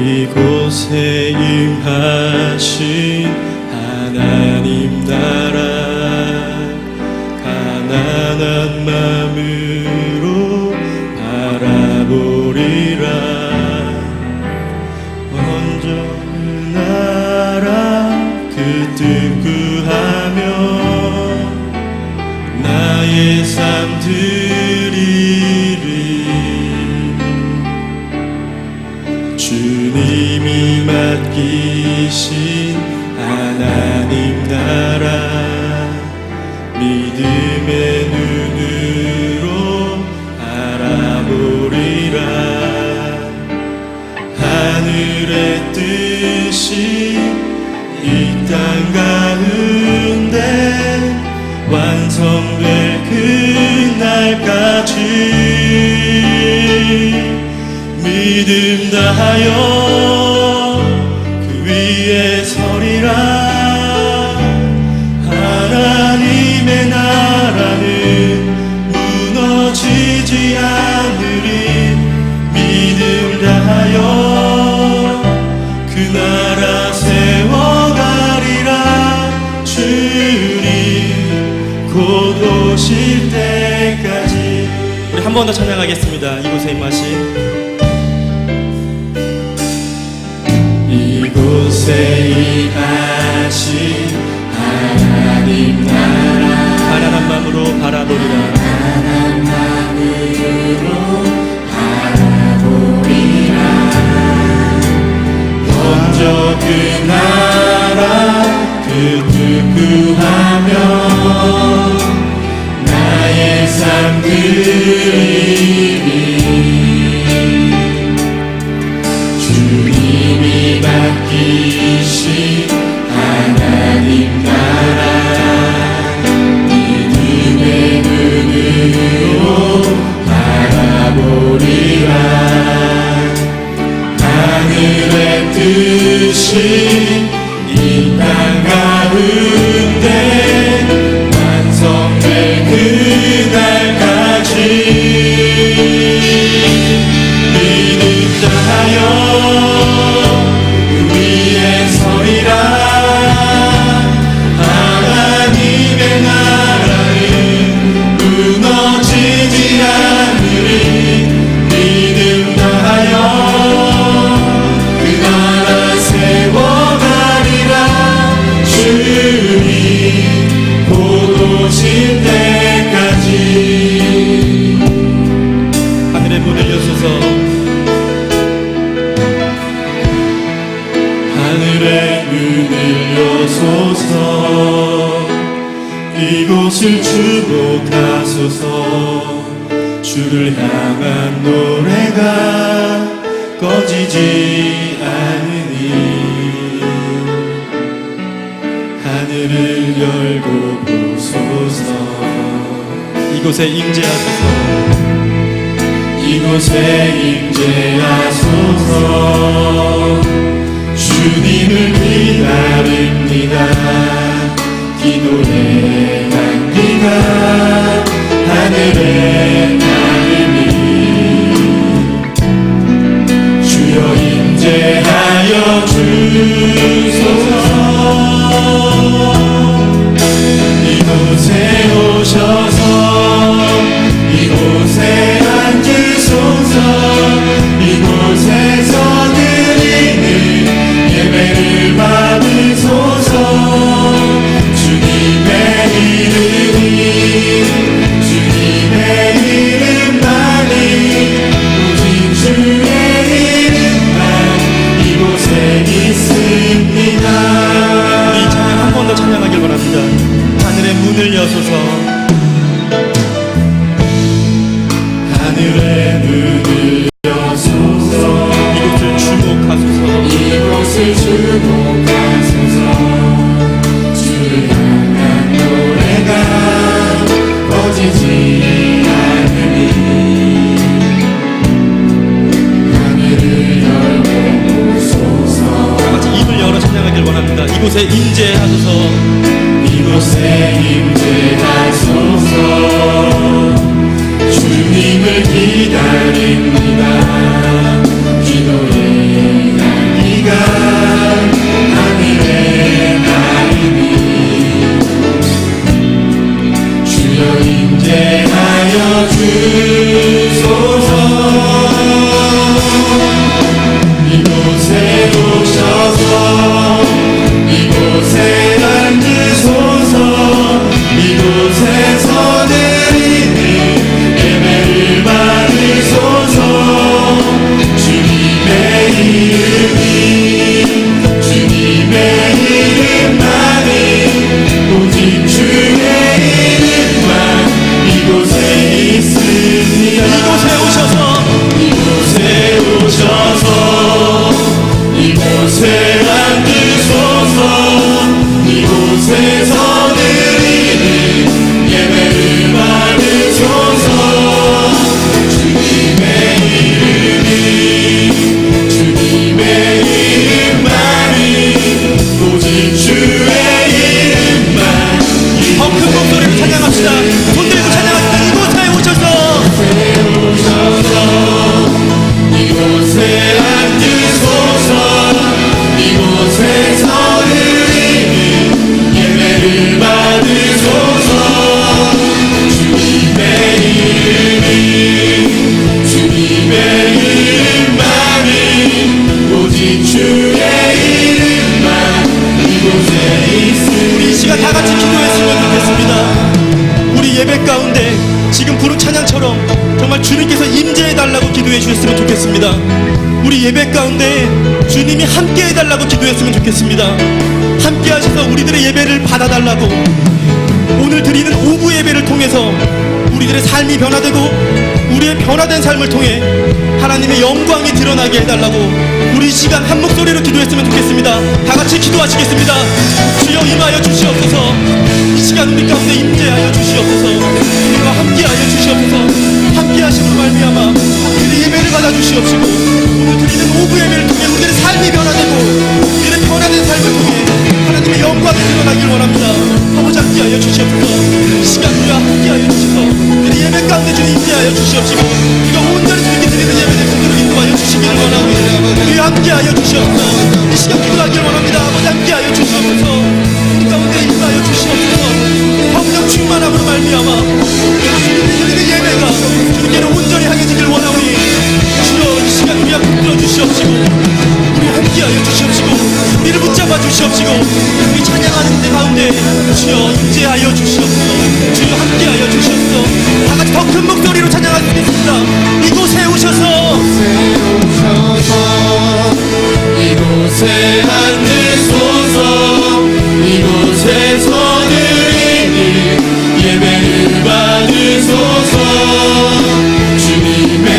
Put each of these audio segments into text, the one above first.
이곳에 임하신 하나님 나라 가난한 마음으로 바라보리라. 먼저 그 나라 그 뜻 구하며 나의 삶 드리리. 주님이 맡기신 하나님 나라 믿음의 눈으로 바라보리라. 하늘의 뜻이 이 땅 가운데 완성될 그날까지 믿음 다하여 그 위에 서리라. 하나님의 나라는 무너지지 않으리. 믿음 다하여 그 나라 세워가리라. 주님 곧 오실 때까지. 우리 한 번 더 찬양하겠습니다. 이곳에 임하신 이곳에 임하신 하나님 나라 가난한 마음으로 바라보리라. 가난한 마음으로 바라보리라. 먼저 그 나라 그 뜻 구하며 나의 삶 드리리. 주님이 맡기신 하나님 나라 믿음의 눈으로 바라보리라. 하늘의 뜻이 이 땅 가운데 완성될 그날까지 믿음 다하여 그 위에 서리라. 하나님의 나라는 무너지지 않으리. 믿음 다하여 그 나라 세워가리라. 주님 곧 오실 때까지. 하늘의 문을 여소서 하늘의 문을 여소서. 이곳을 주목하소서. 주를 향한 노래가 꺼지지 않으니. 하늘을 열고 보소서. 이곳에 임재하소서. 이곳에 임재하소서. 주님을 기다립니다. 기도해 갑니다. 하늘의 나님이 주여 임재하여 주소서. 이곳에 오셔서 이곳에 앉으소서. 이곳에서 드리는 예배를 받으소서. 주님의 이름이 주님의 이름만이 오직 주의 이름만 이곳에 있습니다. 우리 찬양 한 번 더 찬양하길 바랍니다. 하늘의 문을 여소서. 하늘의 문을 여소서. 이곳을 주목하소서. 이곳을 주목하소서. 주를 향한 노래가 꺼지지 않으니. 하늘을 열고 보소서. 같이 입을 열어 찬양하길 원합니다. 이곳에 임재하소서. 이곳에 임재하소서. 주님을 기다립니다. 기도해 지금 부른 찬양처럼 정말 주님께서 임재해달라고 기도해 주셨으면 좋겠습니다. 우리 예배 가운데 주님이 함께 해달라고 기도했으면 좋겠습니다. 함께 하셔서 우리들의 예배를 받아달라고, 오늘 드리는 오부 예배를 통해서 우리들의 삶이 변화되고 우리의 변화된 삶을 통해 하나님의 영광이 드러나게 해달라고 우리 시간 한 목소리로 기도했으면 좋겠습니다. 다같이 기도하시겠습니다. 주여 임하여 주시옵소서. 이 시간 우리 가운데 임재하여 주시옵소서. 우리와 함께하여 주시옵소서. 함께 하심으로 말미암아 우리의 예배를 받아 주시옵시고, 오늘 드리는 오부 예배를 통해 우리들의 삶이 변화되고 우리의 변화된 삶을 통해 하나님의 영광이 드러나길 원합니다. 아버지 함께하여 주시옵소서. 이 시간 우리와 함께하여 주셔서 우리 예배 가운데 주님 임재하여 주시옵시고, 우리가 온전히 주님께 드리는 예배의 공도를 인도하여 주시기를 원하고 우리와 함께하여 주시옵소서. 이 시간 기도하기를 원합니다. 아버지 함께하여 주시옵소서. 우리 가운데 임하여 주시옵소서. 성령 충만함으로 말미암아 우리의 예배가 주님께로 온전히 향해지기를 원하오니 주여 이 시간 우리와 붙들어 주시옵시고 우리 함께하여 주시옵시고 우리를 붙잡아 주시옵시고 우리 찬양하는 데 가운데 주여 임재하여 주시옵소서. 주여 함께하여 주시옵소서. 다같이 더 큰 목소리로 찬양하겠습니다. 이곳에 오셔서 이곳에 앉으소서. 이곳에서 드리는 예배를 받으소서. 주님의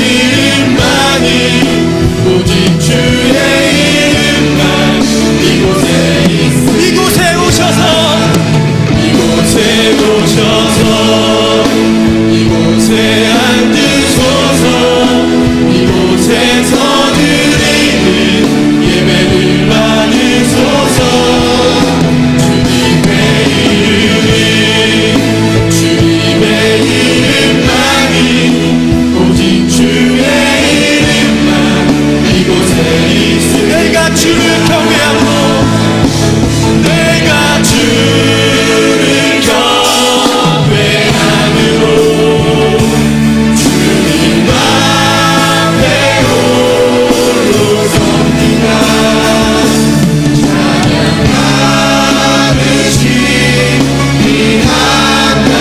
이름만이 오직 주의 이름만 이곳에 있으니 이곳에 오셔서 이곳에 앉으소서. 이곳에서 드리는 예배를 받으소서. 주님의 이름만이 오직 주의 이름만 이곳에 있으니 내가 주를 경외하고 내가 주를 경외함으로 주님 앞에 홀로 섭니다. 찬양하듯이 이 한강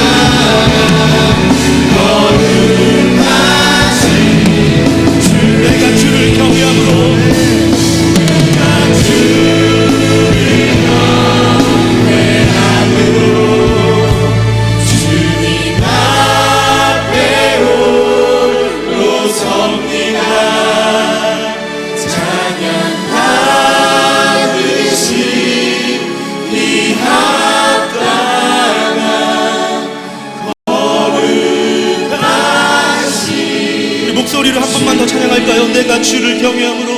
거룩하신 내가 주를 경외함으로 주님 앞에 홀로 섭니다. 찬양하듯이 이 합당한 거룩하신 우리 목소리를 한 번만 더 찬양할까요? 내가 주를 경외함으로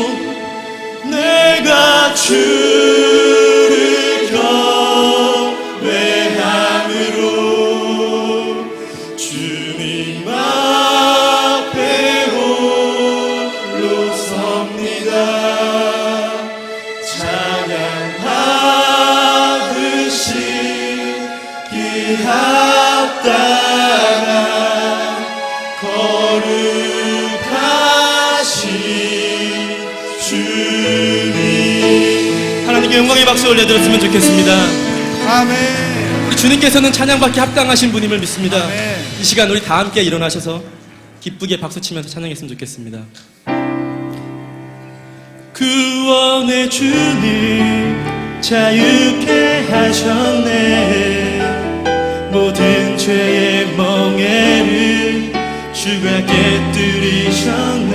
내가 주를 경외함으로 주님 앞에 홀로 섭니다. 찬양하듯이 기합당한 거룩하신 주님. 하나님께 영광의 박수 올려드렸으면 좋겠습니다. 아멘. 우리 주님께서는 찬양받기 합당하신 분임을 믿습니다. 아멘. 이 시간 우리 다 함께 일어나셔서 기쁘게 박수치면서 찬양했으면 좋겠습니다. 구원의 주님 자유케 하셨네. 모든 죄의 멍에를 주가 깨뜨리셨네.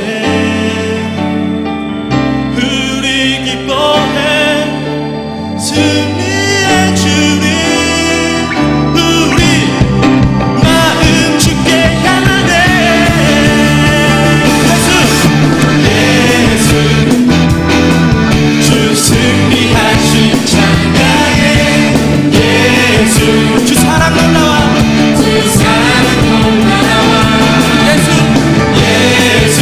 우리 기뻐해 승리의 주님, 우리 마음 주께 향하네. 예수 주 승리하신 장가에 예수 주 사랑 놀라와 예수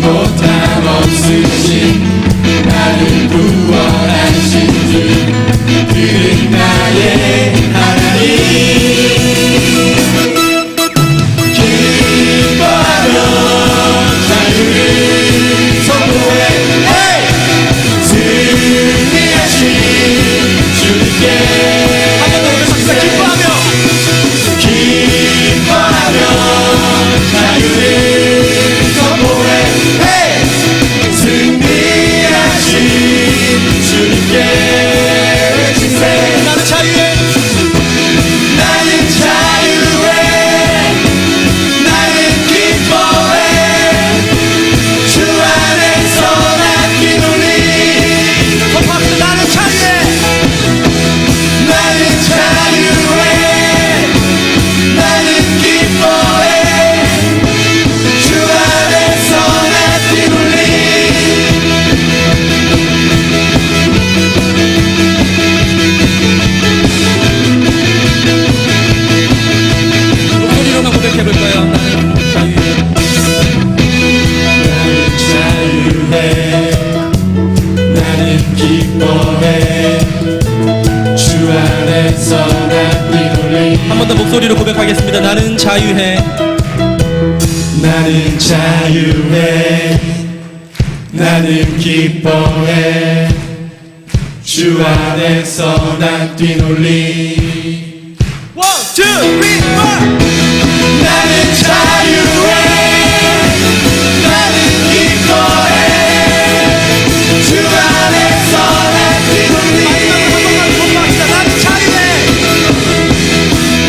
못함 없으신 나를 구원하신 주 그는 나의 하나님 기뻐하며 자유를 선포해 승리하신 주님께 기뻐하며 자유를 선포해 승리하신 주님께 외치세 나는 자유해 나는 자유해 나는 기뻐해 주 안에서 난 기도리 선포합시다 나는 자유해 나는 자유해 나는 기뻐해 주 안에서 난 기도리 목소리로만 고백해볼까요? 나는 자유해 나는 기뻐해 주 안에서 난 기도리 한 번 더 목소리로 고백하겠습니다. 나는 자유해 나는 자유해 나는 기뻐해 주 안에서 난 뛰놀리 원, 투, 쓰리, 포 나는 자유해 나는 기뻐해 주 안에서 난 뛰놀리 나는 자유해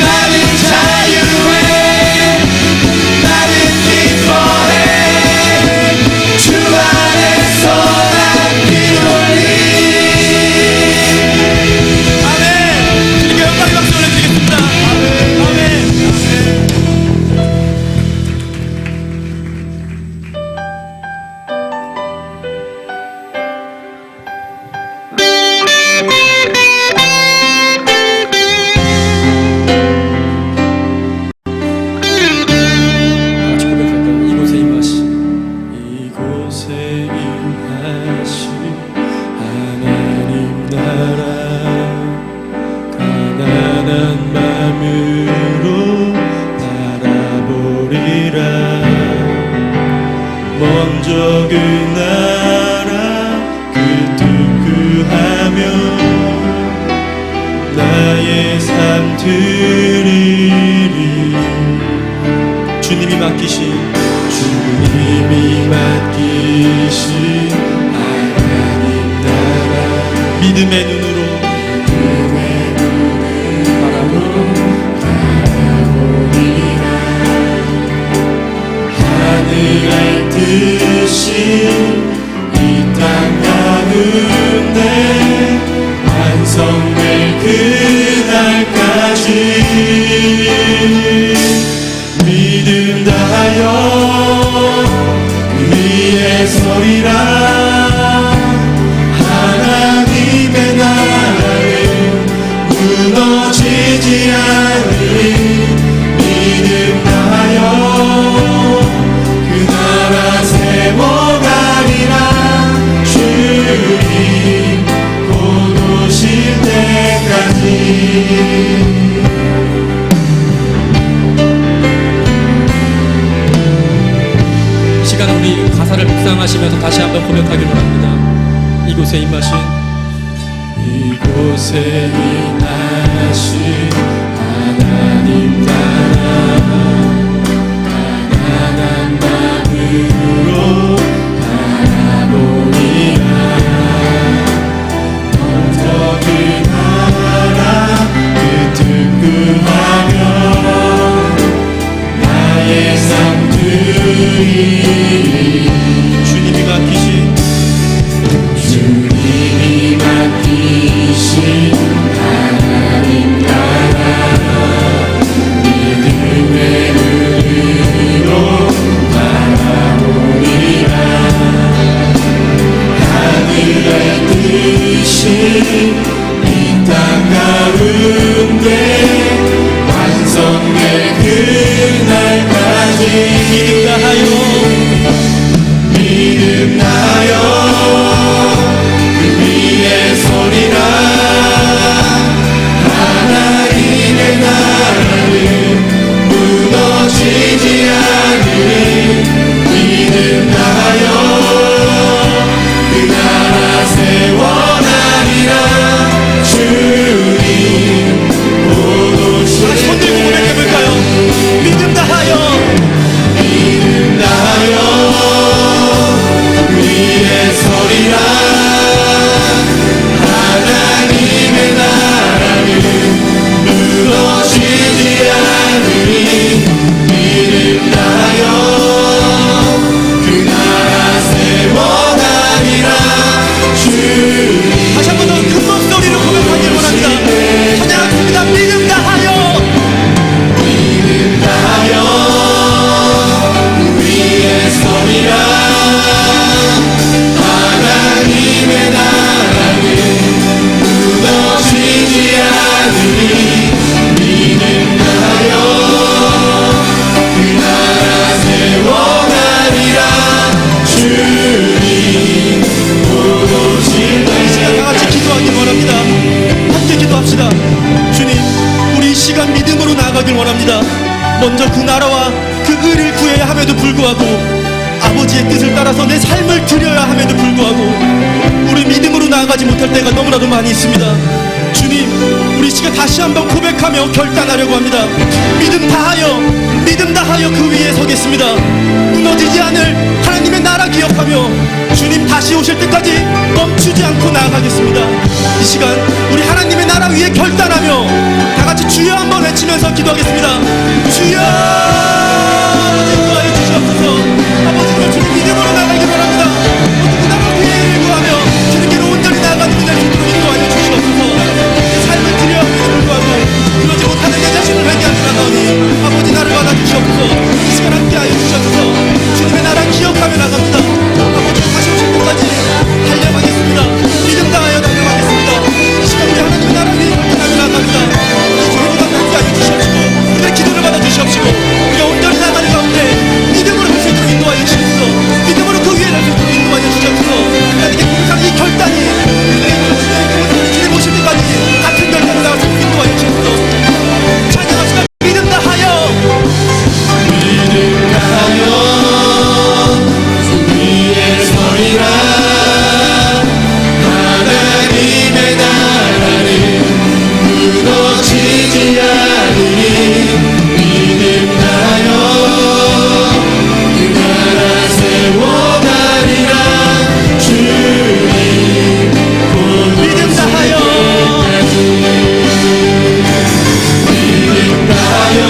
나는 자유해 나는 기뻐해 주 안에서 난 뛰놀리 아멘. 주님께 영광의 박수 올려드리겠습니다. 아멘. 아멘. 같이 고백할까요? 이곳에 임하신 이곳에 임하신 하나님 나라 가난한 맘으로 바라보리라 먼저 그 나라 그 투구하며 나의 삶 드리리 주님이 맡기신 주님이 맡기신 하나님 나라 믿음의 눈으로 하늘의 뜻이 이 땅 가운데 완성될 그날까지 믿음 다하여 위에 서리라 하나님의 나라는 무너지지 않으리 믿음 다하여 그 나라 세워가리라 주님 곧 오실 때까지 시간 우리 가사를 묵상하시면서 다시 한번 고백하길 바랍니다. 이곳에 임하신 이곳에 임하신 하나님 나라 가난한 마음으로 바라보리라 먼저 그 나라 그 특구하며 나의 삶 드리리 주님이 맡기신 주님이 맡기신 하나님 나라 믿음의 불구하고 아버지의 뜻을 따라서 내 삶을 드려야 함에도 불구하고 우리 믿음으로 나아가지 못할 때가 너무나도 많이 있습니다. 주님, 우리 시가 다시 한번 고백하며 결단하려고 합니다. 믿음 다하여 그 위에 서겠습니다. 무너지지 않을 하나님의 나라 기억하며 주님 다시 오실 때까지 멈추지 않고 나아가겠습니다. 이 시간 우리 하나님의 나라 위에 결단하며 다 같이 주여 한번 외치면서 기도하겠습니다. 주여, 아버지 구하여 주시옵소서. 아버지, 주님 믿음으로 나가기 바랍니다. 모두 그 나라 위에 구하며 주님께로 온전히 나아가는 그날 주님으로 인도하여 주시옵소서. 내 삶을 드려 함에도 불구하고 그러지 못하는 내 자신을 회개하노니 아버지 나를 받아주시옵소서. 이 시간 함께하여 주시옵소서. 주님의 나라 기억하며 나갑니다. 아버지 다시 오실 때까지 달려가겠습니다. 믿음 다하여 달려가겠습니다. 이 시간 우리 하나님의 나라 위에 결단하며 나갑니다. 이 주님과 함께하여 주시옵시고 우리의 기도를 받아주시옵시고 우리가 온전히 나가는 가운데 믿음으로 갈 수 있도록 인도하여 주시옵소서. 믿음으로 그 위에 갈 수 있도록 인도하여 주시옵소서. 하나님께 고백하는 이 결단이 주님 오실 때까지 같은 결단을 나갈 수 있도록 인도하여 주시옵소서. 찬양합시다. 믿음 다하여 위에 서리라. 하나님의 나라는 무너지지 않으니 믿음 다하여 그 나라 세워가리라. 주님 곧 믿음 다하여 믿음 다하여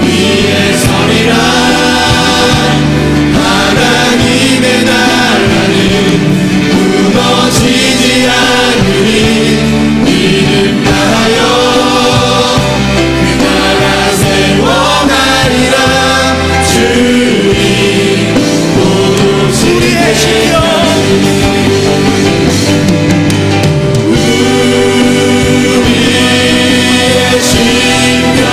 위에 서리라. 하나님의 나라는 무너지지 않으니 믿음 다하여 그 나라 세워가리라. 주님 곧 우리의 오실 신령 우리의 심령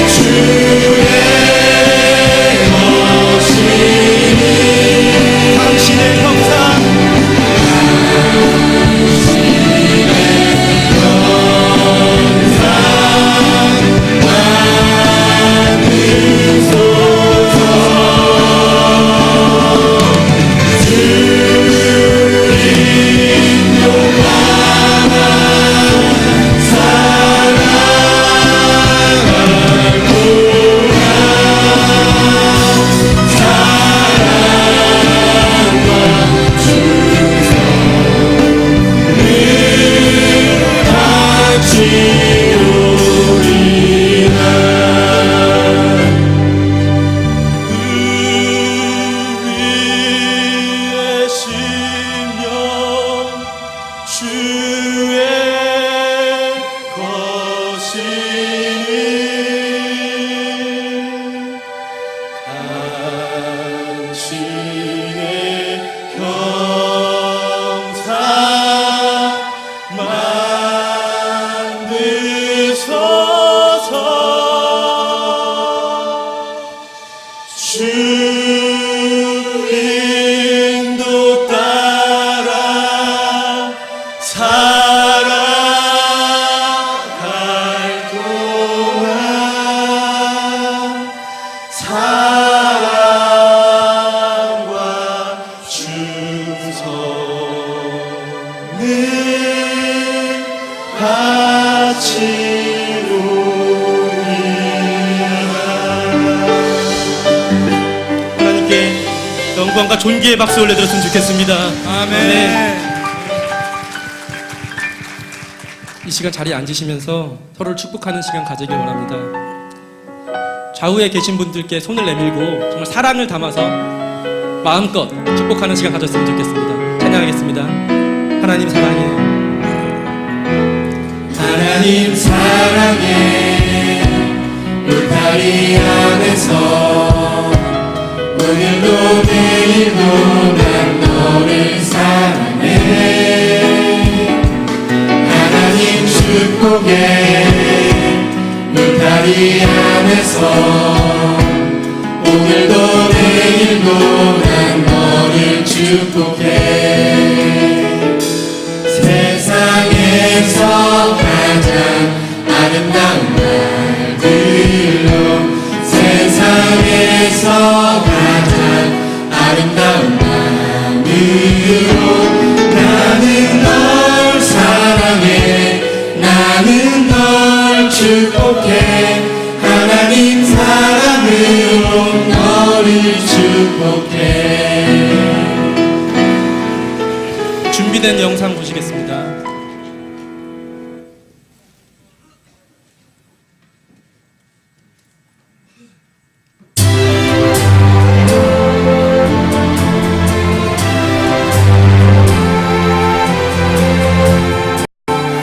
주의 것이니 당신의 형상 우리의 심령 주의 것이니 당신의 형상 만드소서. 주 인도 따라 살아갈 동안 사랑과 충성을 하나님께 영광과 존귀의 박수 올려드렸으면 좋겠습니다. 아멘. 이 시간 자리에 앉으시면서 서로를 축복하는 시간 가지길 바랍니다. 좌우에 계신 분들께 손을 내밀고 정말 사랑을 담아서 마음껏 축복하는 시간 가졌으면 좋겠습니다. 찬양하겠습니다. 하나님 사랑해. 하나님 사랑해. 울타리 안에서 오늘도 내일도 난 너를 사랑해. 하나님 축복해. 울타리 안에서 오늘도 내일도 난 너를 축복해. 세상에서 가장 아름다운 말들로 세상 아름다운 마음으로 나는 널 사랑해 나는 널 축복해 하나님 사랑으로 너를 축복해. 준비된 영상 보시겠습니다.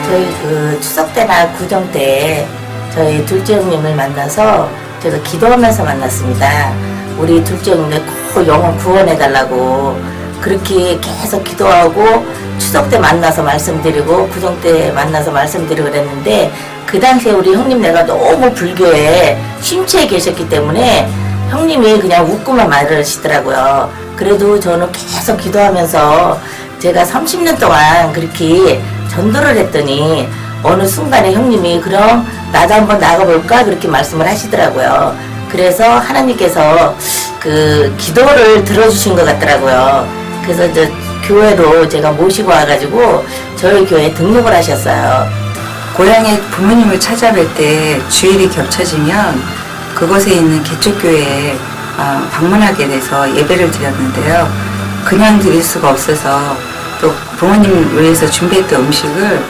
저희 그 추석 때나 구정 때 저희 둘째 형님을 만나서 제가 기도하면서 만났습니다. 우리 둘째 형님 꼭 영혼 구원해달라고 그렇게 계속 기도하고 추석 때 만나서 말씀드리고 구정 때 만나서 말씀드리고 그랬는데 그 당시에 우리 형님 내가 너무 불교에 심취해 계셨기 때문에 형님이 그냥 웃고만 말을 하시더라고요. 그래도 저는 계속 기도하면서 제가 30년 동안 그렇게 전도를 했더니 어느 순간에 형님이 그럼 나도 한번 나가볼까 그렇게 말씀을 하시더라고요. 그래서 하나님께서 그 기도를 들어주신 것 같더라고요. 그래서 저 교회로 제가 모시고 와가지고 저희 교회에 등록을 하셨어요. 고향에 부모님을 찾아뵐 때 주일이 겹쳐지면 그곳에 있는 개척교회에 방문하게 돼서 예배를 드렸는데요. 그냥 드릴 수가 없어서 또 부모님을 위해서 준비했던 음식을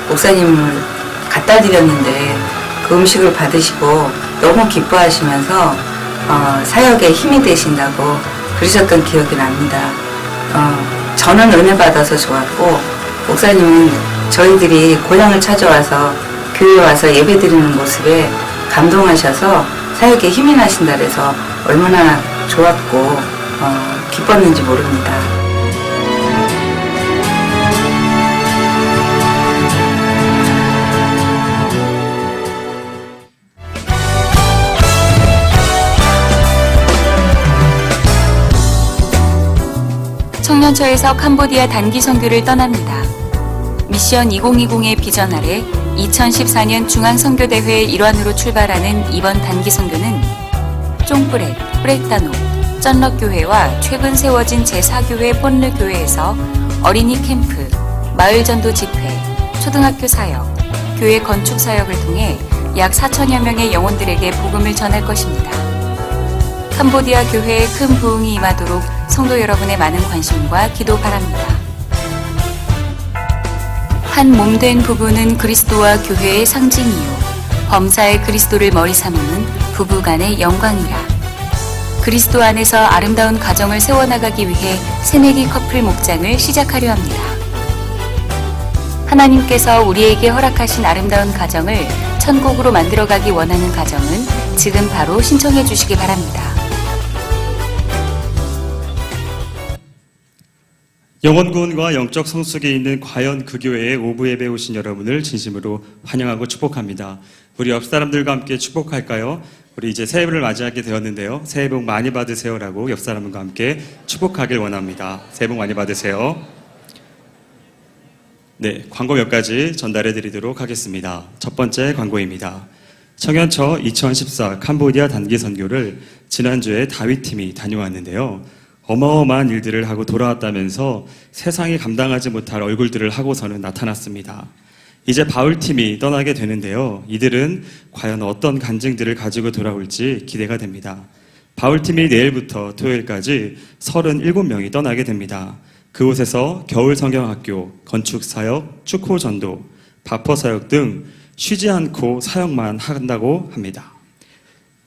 목사님을 갖다 드렸는데 그 음식을 받으시고 너무 기뻐하시면서 사역에 힘이 되신다고 그러셨던 기억이 납니다. 저는 은혜 받아서 좋았고 목사님은 저희들이 고향을 찾아와서 교회에 와서 예배 드리는 모습에 감동하셔서 사역에 힘이 나신다 그래서 얼마나 좋았고 기뻤는지 모릅니다. 청년처에서 캄보디아 단기 선교를 떠납니다. 미션 2020의 비전 아래 2014년 중앙선교대회 일환으로 출발하는 이번 단기 선교는 쫑뿌렉, 뿌렉다노, 쩐럭교회와 최근 세워진 제4교회 본르교회에서 어린이 캠프, 마을전도 집회, 초등학교 사역, 교회 건축 사역을 통해 약 4천여 명의 영혼들에게 복음을 전할 것입니다. 캄보디아 교회에 큰 부흥이 임하도록 성도 여러분의 많은 관심과 기도 바랍니다. 한 몸된 부부는 그리스도와 교회의 상징이요 범사의 그리스도를 머리 삼는 부부간의 영광이라. 그리스도 안에서 아름다운 가정을 세워나가기 위해 새내기 커플 목장을 시작하려 합니다. 하나님께서 우리에게 허락하신 아름다운 가정을 천국으로 만들어가기 원하는 가정은 지금 바로 신청해 주시기 바랍니다. 영혼구원과 영적 성숙에 있는 과연 그 교회에 오부 예배 오신 여러분을 진심으로 환영하고 축복합니다. 우리 옆 사람들과 함께 축복할까요? 우리 이제 새해를 맞이하게 되었는데요. 새해 복 많이 받으세요라고 옆 사람과 함께 축복하길 원합니다. 새해 복 많이 받으세요. 네, 광고 몇 가지 전달해 드리도록 하겠습니다. 첫 번째 광고입니다. 청년처 2014 캄보디아 단기 선교를 지난주에 다윗팀이 다녀왔는데요. 어마어마한 일들을 하고 돌아왔다면서 세상이 감당하지 못할 얼굴들을 하고서는 나타났습니다. 이제 바울팀이 떠나게 되는데요. 이들은 과연 어떤 간증들을 가지고 돌아올지 기대가 됩니다. 바울팀이 내일부터 토요일까지 37명이 떠나게 됩니다. 그곳에서 겨울 성경학교, 건축사역, 축호전도, 바퍼사역 등 쉬지 않고 사역만 한다고 합니다.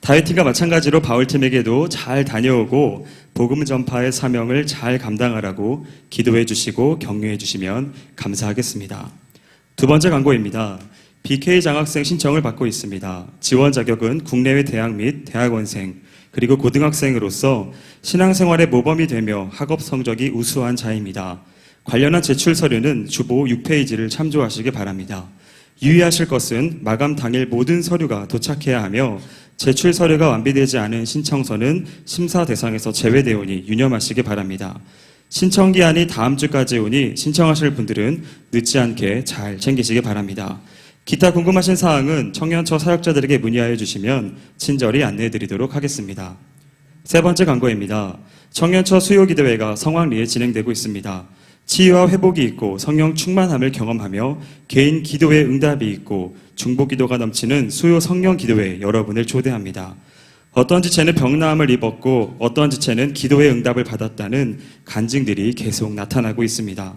다윗팀과 마찬가지로 바울팀에게도 잘 다녀오고 복음 전파의 사명을 잘 감당하라고 기도해 주시고 격려해 주시면 감사하겠습니다. 두 번째 광고입니다. BK 장학생 신청을 받고 있습니다. 지원 자격은 국내외 대학 및 대학원생 그리고 고등학생으로서 신앙생활의 모범이 되며 학업 성적이 우수한 자입니다. 관련한 제출 서류는 주보 6페이지를 참조하시기 바랍니다. 유의하실 것은 마감 당일 모든 서류가 도착해야 하며 제출 서류가 완비되지 않은 신청서는 심사 대상에서 제외되오니 유념하시기 바랍니다. 신청 기한이 다음 주까지 오니 신청하실 분들은 늦지 않게 잘 챙기시기 바랍니다. 기타 궁금하신 사항은 청년처 사역자들에게 문의하여 주시면 친절히 안내해 드리도록 하겠습니다. 세 번째 광고입니다. 청년처 수요기도회가 성황리에 진행되고 있습니다. 치유와 회복이 있고 성령 충만함을 경험하며 개인 기도에 응답이 있고 중보기도가 넘치는 수요 성령 기도회 여러분을 초대합니다. 어떤 지체는 병나음을 입었고 어떤 지체는 기도의 응답을 받았다는 간증들이 계속 나타나고 있습니다.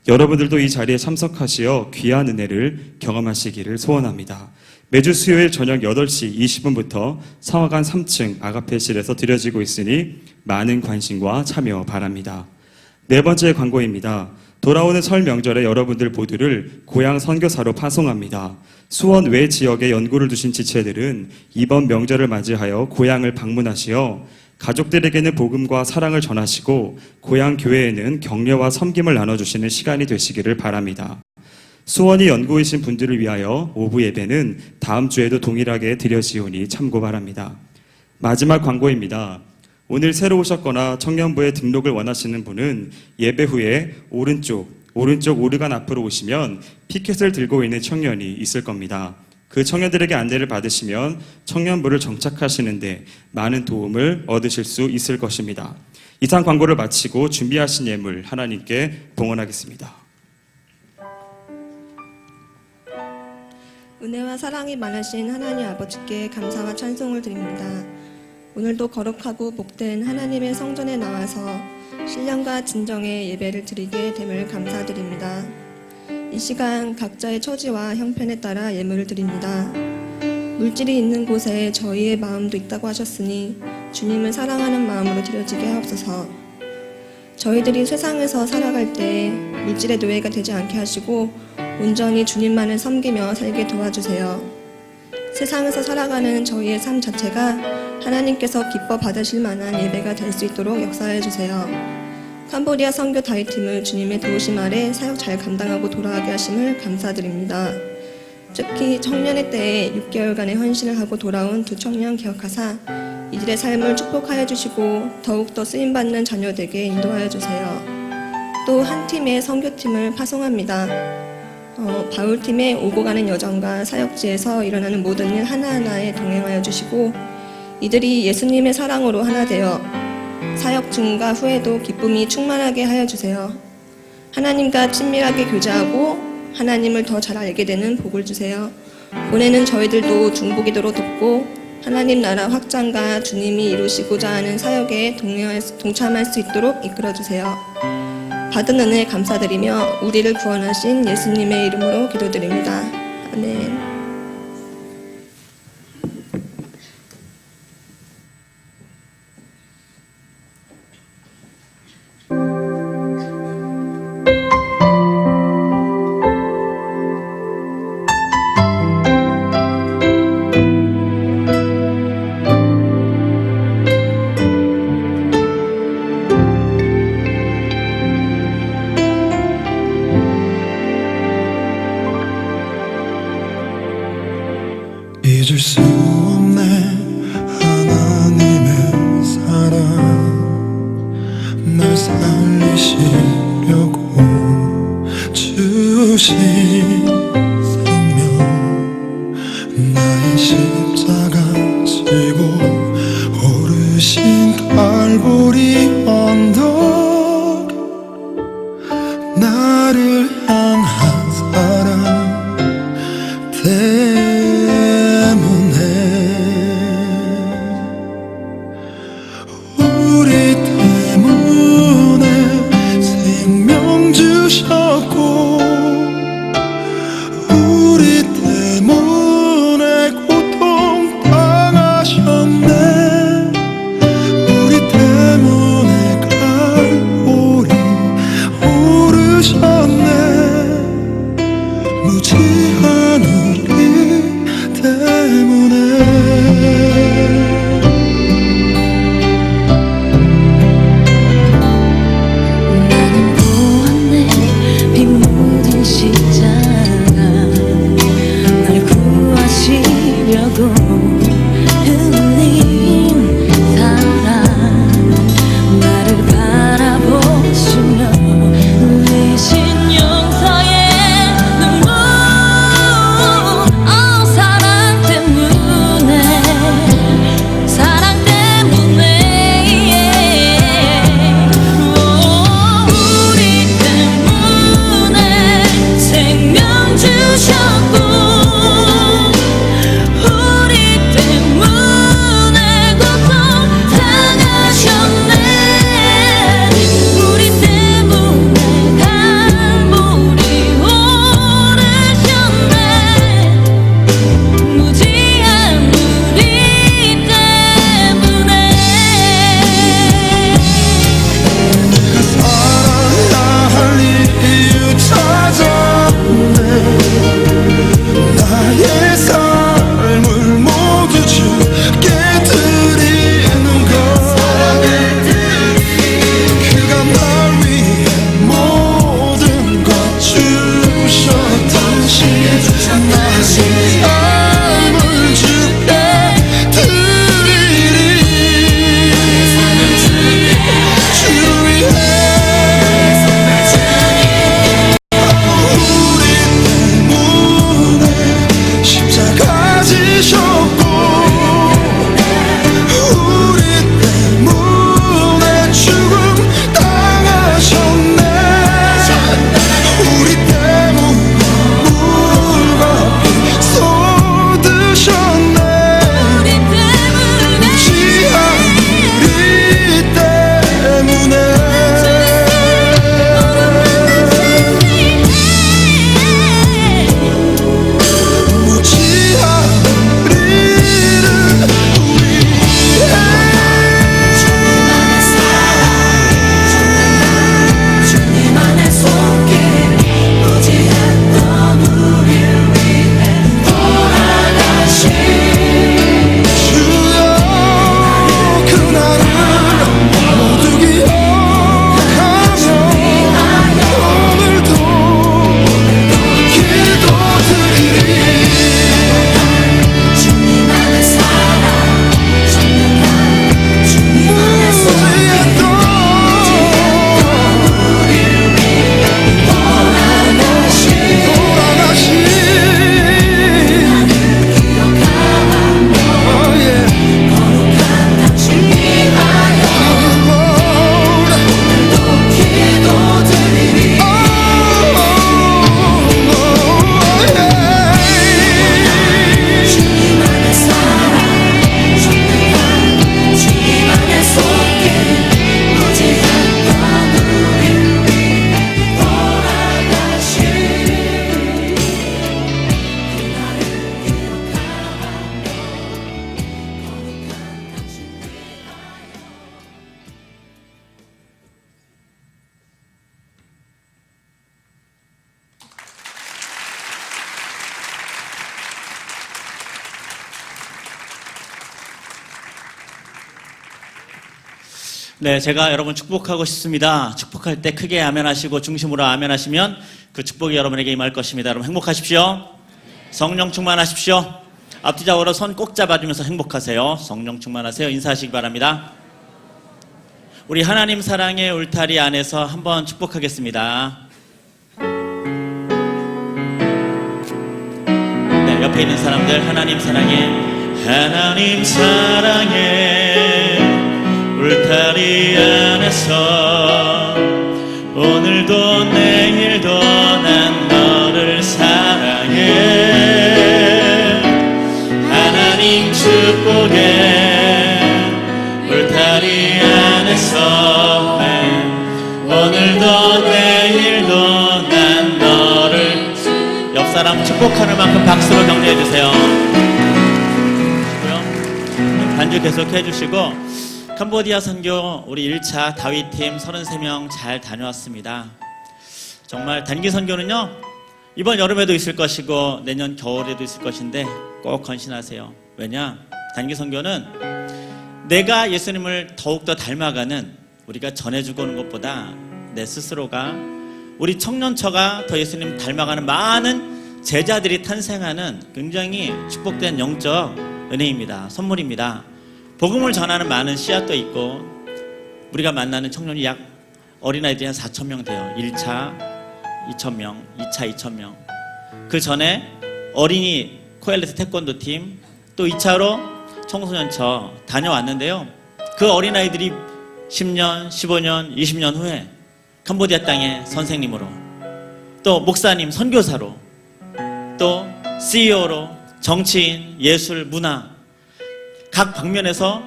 여러분들도 이 자리에 참석하시어 귀한 은혜를 경험하시기를 소원합니다. 매주 수요일 저녁 8시 20분부터 성화관 3층 아가페실에서 드려지고 있으니 많은 관심과 참여 바랍니다. 네 번째 광고입니다. 돌아오는 설 명절에 여러분들 모두를 고향 선교사로 파송합니다. 수원 외 지역에 연구를 두신 지체들은 이번 명절을 맞이하여 고향을 방문하시어 가족들에게는 복음과 사랑을 전하시고 고향 교회에는 격려와 섬김을 나눠주시는 시간이 되시기를 바랍니다. 수원이 연구이신 분들을 위하여 오후 예배는 다음 주에도 동일하게 드려지오니 참고 바랍니다. 마지막 광고입니다. 오늘 새로 오셨거나 청년부에 등록을 원하시는 분은 예배 후에 오른쪽 오르간 앞으로 오시면 피켓을 들고 있는 청년이 있을 겁니다. 그 청년들에게 안내를 받으시면 청년부를 정착하시는데 많은 도움을 얻으실 수 있을 것입니다. 이상 광고를 마치고 준비하신 예물 하나님께 봉헌하겠습니다. 은혜와 사랑이 많으신 하나님 아버지께 감사와 찬송을 드립니다. 오늘도 거룩하고 복된 하나님의 성전에 나와서 신령과 진정의 예배를 드리게 됨을 감사드립니다. 이 시간 각자의 처지와 형편에 따라 예물을 드립니다. 물질이 있는 곳에 저희의 마음도 있다고 하셨으니 주님을 사랑하는 마음으로 드려지게 하옵소서. 저희들이 세상에서 살아갈 때 물질의 노예가 되지 않게 하시고 온전히 주님만을 섬기며 살게 도와주세요. 세상에서 살아가는 저희의 삶 자체가 하나님께서 기뻐 받으실 만한 예배가 될 수 있도록 역사해 주세요. 캄보디아 선교 다윗팀을 주님의 도우심 아래 사역 잘 감당하고 돌아가게 하심을 감사드립니다. 특히 청년의 때에 6개월간의 헌신을 하고 돌아온 두 청년 기억하사 이들의 삶을 축복하여 주시고 더욱더 쓰임받는 자녀 되게 인도하여 주세요. 또 한 팀의 선교팀을 파송합니다. 바울팀의 오고 가는 여정과 사역지에서 일어나는 모든 일 하나하나에 동행하여 주시고 이들이 예수님의 사랑으로 하나 되어 사역 중과 후에도 기쁨이 충만하게 하여 주세요. 하나님과 친밀하게 교제하고 하나님을 더 잘 알게 되는 복을 주세요. 보내는 저희들도 중보기도로 돕고 하나님 나라 확장과 주님이 이루시고자 하는 사역에 동참할 수 있도록 이끌어 주세요. 받은 은혜 감사드리며 우리를 구원하신 예수님의 이름으로 기도드립니다. 아멘. 잊을 수 없네 하나님의 사랑 날 살리시려고 주신 생명 나의 십자가 지고 오르신 갈보리 언덕 나를 향한 사랑 우리 때문에 생명 주셨고 네, 제가 여러분 축복하고 싶습니다. 축복할 때 크게 아멘하시고 중심으로 아멘하시면 그 축복이 여러분에게 임할 것입니다. 여러분 행복하십시오. 성령 충만하십시오. 앞뒤 좌우로 손 꼭 잡아주면서 행복하세요. 성령 충만하세요. 인사하시기 바랍니다. 우리 하나님 사랑의 울타리 안에서 한번 축복하겠습니다. 네, 옆에 있는 사람들 하나님 사랑해, 하나님 사랑해 울타리 안에서 오늘도 내일도 난 너를 사랑해. 하나님 축복의 울타리 안에서 오늘도 내일도 난 너를. 옆 사람 축복하는 만큼 박수로 격려해 주세요. 반주 계속 해주시고, 캄보디아 선교 우리 1차 다윗팀 33명 잘 다녀왔습니다. 정말 단기 선교는요, 이번 여름에도 있을 것이고 내년 겨울에도 있을 것인데 꼭 헌신하세요. 왜냐? 단기 선교는 내가 예수님을 더욱더 닮아가는, 우리가 전해주고 오는 것보다 내 스스로가, 우리 청년처가 더 예수님 닮아가는 많은 제자들이 탄생하는 굉장히 축복된 영적 은혜입니다. 선물입니다. 복음을 전하는 많은 씨앗도 있고, 우리가 만나는 청년이 약 어린아이들이 한 4,000명 돼요. 1차 2,000명, 2차 2,000명. 그 전에 어린이 코엘레트 태권도 팀, 또 2차로 청소년처 다녀왔는데요. 그 어린아이들이 10년, 15년, 20년 후에 캄보디아 땅의 선생님으로, 또 목사님, 선교사로, 또 CEO로, 정치인, 예술, 문화, 각 방면에서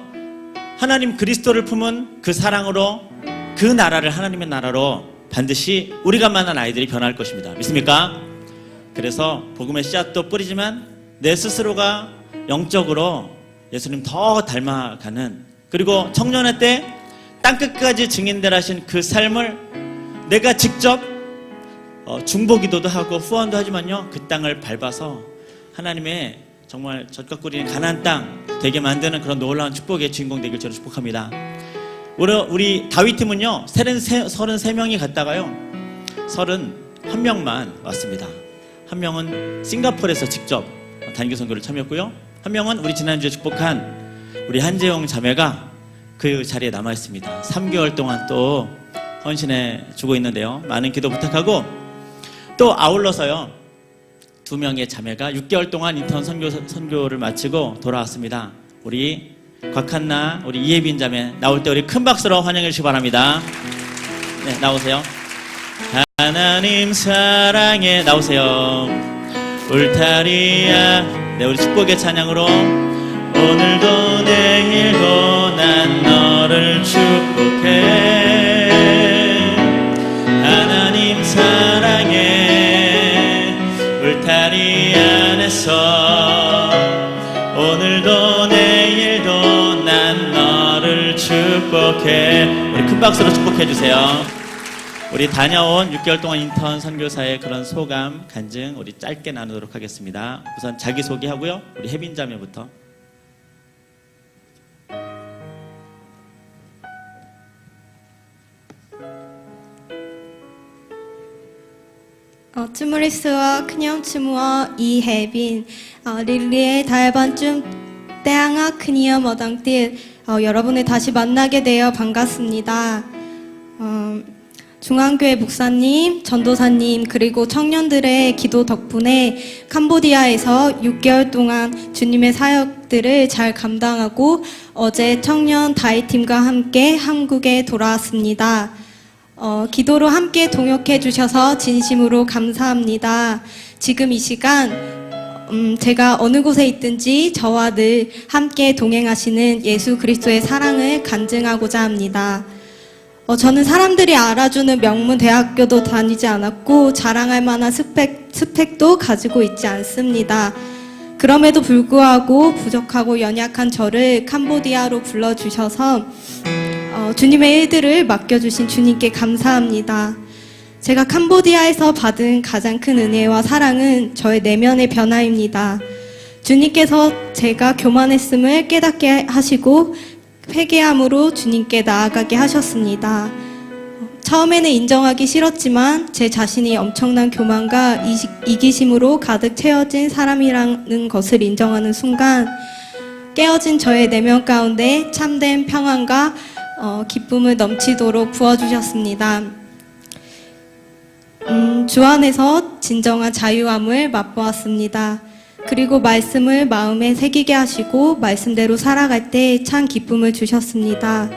하나님 그리스도를 품은 그 사랑으로 그 나라를 하나님의 나라로 반드시 우리가 만난 아이들이 변할 것입니다. 믿습니까? 그래서 복음의 씨앗도 뿌리지만 내 스스로가 영적으로 예수님 더 닮아가는, 그리고 청년의 때 땅끝까지 증인들 하신 그 삶을 내가 직접 중보기도도 하고 후원도 하지만요, 그 땅을 밟아서 하나님의 정말 젖과 꿀이 가나안 땅 되게 만드는 그런 놀라운 축복의 주인공 되길 저를 축복합니다. 우리 다윗팀은요 33명이 갔다가요 31명만 왔습니다. 한 명은 싱가포르에서 직접 단기 선교를 참여했고요, 한 명은 우리 지난주에 축복한 우리 한재용 자매가 그 자리에 남아 있습니다. 3개월 동안 또 헌신해 주고 있는데요, 많은 기도 부탁하고, 또 아울러서요 2명의 자매가 6개월 동안 인턴 선교를 마치고 돌아왔습니다. 우리 곽한나, 우리 이예빈 자매 나올 때 우리 큰 박수로 환영해 주시기 바랍니다. 네, 나오세요. 하나님 사랑해, 나오세요. 울타리야. 네, 우리 축복의 찬양으로 오늘도 내일도 난 너를 축복해. 하나님 사랑해 울타리 안에서 오늘도 내일도 난 너를 축복해. 우리 큰 박수로 축복해 주세요. 우리 다녀온 6개월 동안 인턴 선교사의 그런 소감, 간증 우리 짧게 나누도록 하겠습니다. 우선 자기소개하고요, 우리 혜빈 자매부터. 츠무리스와 큰형 츠무어 이혜빈 릴리의 달반쯤 때앙아 큰이어 머당띠 여러분을 다시 만나게 되어 반갑습니다. 중앙교회 목사님, 전도사님, 그리고 청년들의 기도 덕분에 캄보디아에서 6개월 동안 주님의 사역들을 잘 감당하고 어제 청년 다이팀과 함께 한국에 돌아왔습니다. 기도로 함께 동역해 주셔서 진심으로 감사합니다. 지금 이 시간 제가 어느 곳에 있든지 저와 늘 함께 동행하시는 예수 그리스도의 사랑을 간증하고자 합니다. 저는 사람들이 알아주는 명문 대학교도 다니지 않았고 자랑할 만한 스펙도 가지고 있지 않습니다. 그럼에도 불구하고 부족하고 연약한 저를 캄보디아로 불러주셔서 주님의 일들을 맡겨주신 주님께 감사합니다. 제가 캄보디아에서 받은 가장 큰 은혜와 사랑은 저의 내면의 변화입니다. 주님께서 제가 교만했음을 깨닫게 하시고 회개함으로 주님께 나아가게 하셨습니다. 처음에는 인정하기 싫었지만 제 자신이 엄청난 교만과 이기심으로 가득 채워진 사람이라는 것을 인정하는 순간 깨어진 저의 내면 가운데 참된 평안과 기쁨을 넘치도록 부어주셨습니다. 주 안에서 진정한 자유함을 맛보았습니다. 그리고 말씀을 마음에 새기게 하시고 말씀대로 살아갈 때 참 기쁨을 주셨습니다.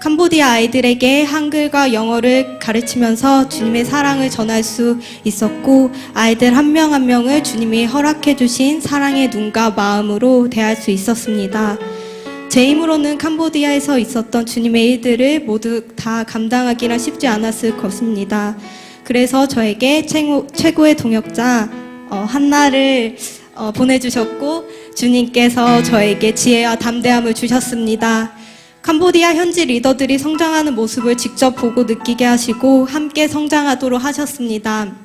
캄보디아 아이들에게 한글과 영어를 가르치면서 주님의 사랑을 전할 수 있었고 아이들 한 명 한 명을 주님이 허락해 주신 사랑의 눈과 마음으로 대할 수 있었습니다. 제 힘으로는 캄보디아에서 있었던 주님의 일들을 모두 다 감당하기란 쉽지 않았을 것입니다. 그래서 저에게 최고의 동역자 한나를 보내주셨고 주님께서 저에게 지혜와 담대함을 주셨습니다. 캄보디아 현지 리더들이 성장하는 모습을 직접 보고 느끼게 하시고 함께 성장하도록 하셨습니다.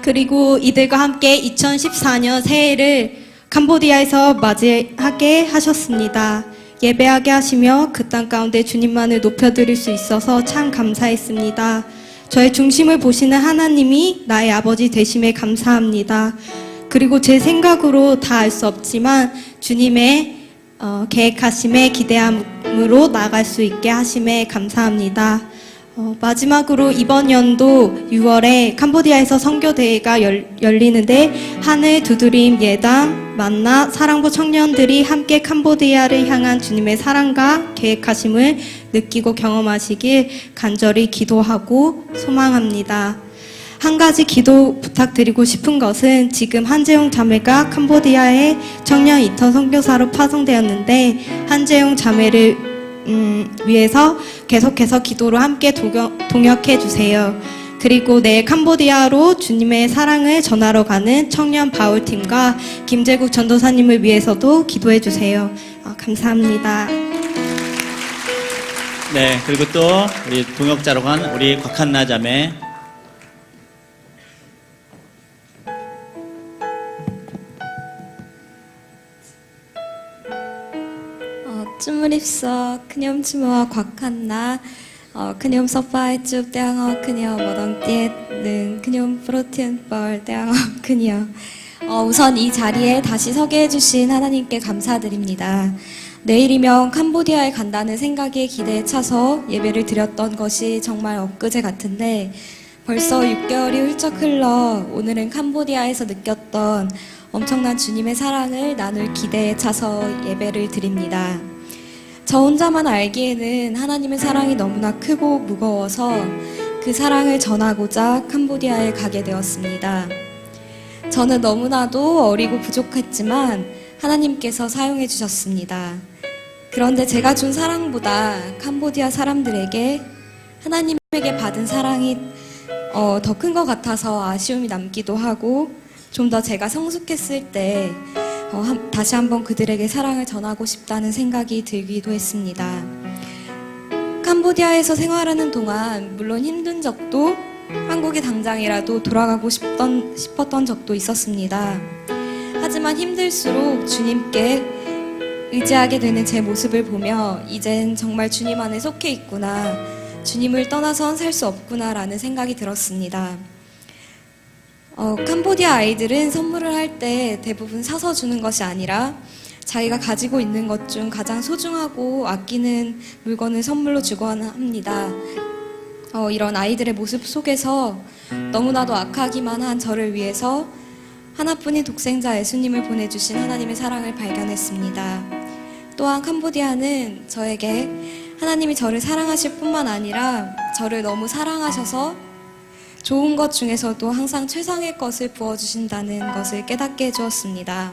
그리고 이들과 함께 2014년 새해를 캄보디아에서 맞이하게 하셨습니다. 예배하게 하시며 그 땅 가운데 주님만을 높여드릴 수 있어서 참 감사했습니다. 저의 중심을 보시는 하나님이 나의 아버지 되심에 감사합니다. 그리고 제 생각으로 다 알 수 없지만 주님의 계획하심에 기대함으로 나갈 수 있게 하심에 감사합니다. 마지막으로 이번 연도 6월에 캄보디아에서 선교대회가 열리는데 하늘 두드림 예담 만나 사랑부 청년들이 함께 캄보디아를 향한 주님의 사랑과 계획하심을 느끼고 경험하시길 간절히 기도하고 소망합니다. 한 가지 기도 부탁드리고 싶은 것은 지금 한재용 자매가 캄보디아의 청년 이터 선교사로 파송되었는데 한재용 자매를 위해서 계속해서 기도로 함께 동역해 주세요. 그리고 내일 캄보디아로 주님의 사랑을 전하러 가는 청년 바울팀과 김재국 전도사님을 위해서도 기도해 주세요. 감사합니다. 네, 그리고 또 우리 동역자로 간 우리 곽한나 자매. 쭈무립서 그념치모와 곽한나 그념 서파이 쭉 떼앙어 그녀 머덩띠에는 그념 프로틴벌 떼앙어 그녀 우선 이 자리에 다시 서게 해주신 하나님께 감사드립니다. 내일이면 캄보디아에 간다는 생각에 기대에 차서 예배를 드렸던 것이 정말 엊그제 같은데 벌써 6개월이 훌쩍 흘러 오늘은 캄보디아에서 느꼈던 엄청난 주님의 사랑을 나눌 기대에 차서 예배를 드립니다. 저 혼자만 알기에는 하나님의 사랑이 너무나 크고 무거워서 그 사랑을 전하고자 캄보디아에 가게 되었습니다. 저는 너무나도 어리고 부족했지만 하나님께서 사용해 주셨습니다. 그런데 제가 준 사랑보다 캄보디아 사람들에게 하나님에게 받은 사랑이 더 큰 것 같아서 아쉬움이 남기도 하고 좀 더 제가 성숙했을 때 다시 한번 그들에게 사랑을 전하고 싶다는 생각이 들기도 했습니다. 캄보디아에서 생활하는 동안 물론 힘든 적도 한국에 당장이라도 돌아가고 싶었던 적도 있었습니다. 하지만 힘들수록 주님께 의지하게 되는 제 모습을 보며 이젠 정말 주님 안에 속해 있구나, 주님을 떠나선 살 수 없구나라는 생각이 들었습니다. 캄보디아 아이들은 선물을 할 때 대부분 사서 주는 것이 아니라 자기가 가지고 있는 것 중 가장 소중하고 아끼는 물건을 선물로 주곤 합니다. 이런 아이들의 모습 속에서 너무나도 악하기만 한 저를 위해서 하나뿐인 독생자 예수님을 보내주신 하나님의 사랑을 발견했습니다. 또한 캄보디아는 저에게 하나님이 저를 사랑하실 뿐만 아니라 저를 너무 사랑하셔서 좋은 것 중에서도 항상 최상의 것을 부어주신다는 것을 깨닫게 해주었습니다.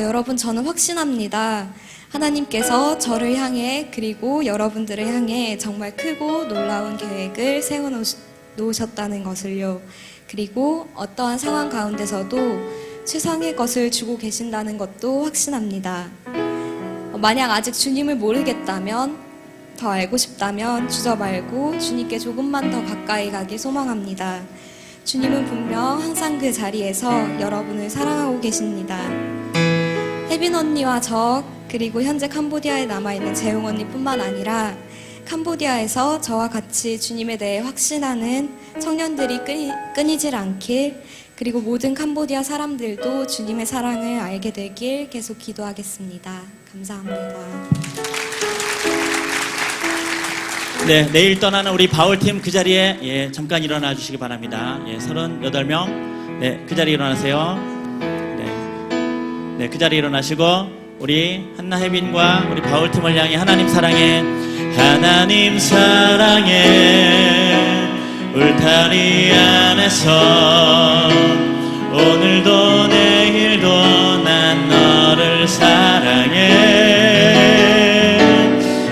여러분, 저는 확신합니다. 하나님께서 저를 향해 그리고 여러분들을 향해 정말 크고 놀라운 계획을 세워놓으셨다는 것을요. 그리고 어떠한 상황 가운데서도 최상의 것을 주고 계신다는 것도 확신합니다. 만약 아직 주님을 모르겠다면, 더 알고 싶다면 주저 말고 주님께 조금만 더 가까이 가길 소망합니다. 주님은 분명 항상 그 자리에서 여러분을 사랑하고 계십니다. 혜빈 언니와 저 그리고 현재 캄보디아에 남아있는 재용 언니뿐만 아니라 캄보디아에서 저와 같이 주님에 대해 확신하는 청년들이 끊이질 않길, 그리고 모든 캄보디아 사람들도 주님의 사랑을 알게 되길 계속 기도하겠습니다. 감사합니다. 네, 내일 떠나는 우리 바울팀 그 자리에 잠깐 일어나 주시기 바랍니다. 38명. 네, 그 자리에 일어나세요. 네, 그 자리에 일어나시고 우리 한나 혜빈과 우리 바울팀을 향해 하나님 사랑해, 하나님 사랑해, 울타리 안에서 오늘도 내일도 난 너를 사랑해,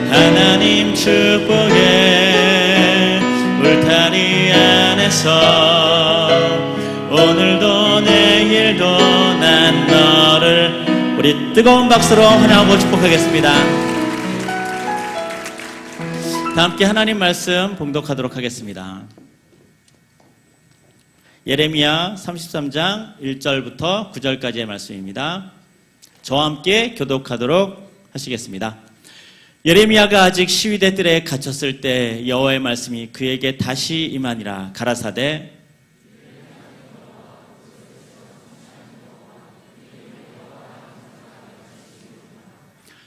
하나님 축복해, 울타리 안에서 오늘도 내일도 난 너를. 우리 뜨거운 박수로 환영하고 축복하겠습니다. 다 함께 하나님 말씀 봉독하도록 하겠습니다. 예레미야 33장 1절부터 9절까지의 말씀입니다. 저와 함께 교독하도록 하시겠습니다. 예레미야가 아직 시위대 뜰에 갇혔을 때 여호와의 말씀이 그에게 다시 임하니라. 가라사대,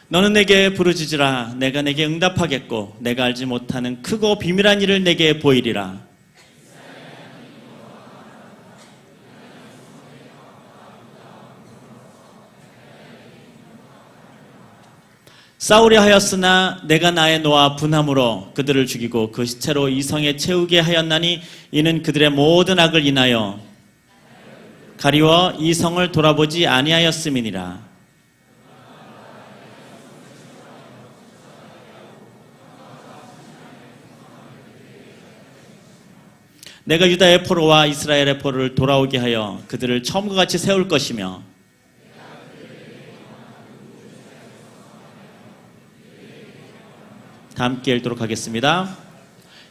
너는 내게 부르짖으라. 내가 내게 응답하겠고 내가 알지 못하는 크고 비밀한 일을 내게 보이리라. 싸우려 하였으나 내가 나의 노와 분함으로 그들을 죽이고 그 시체로 이 성에 채우게 하였나니 이는 그들의 모든 악을 인하여 가리워 이 성을 돌아보지 아니하였음이니라. 내가 유다의 포로와 이스라엘의 포로를 돌아오게 하여 그들을 처음과 같이 세울 것이며 다 함께 읽도록 하겠습니다.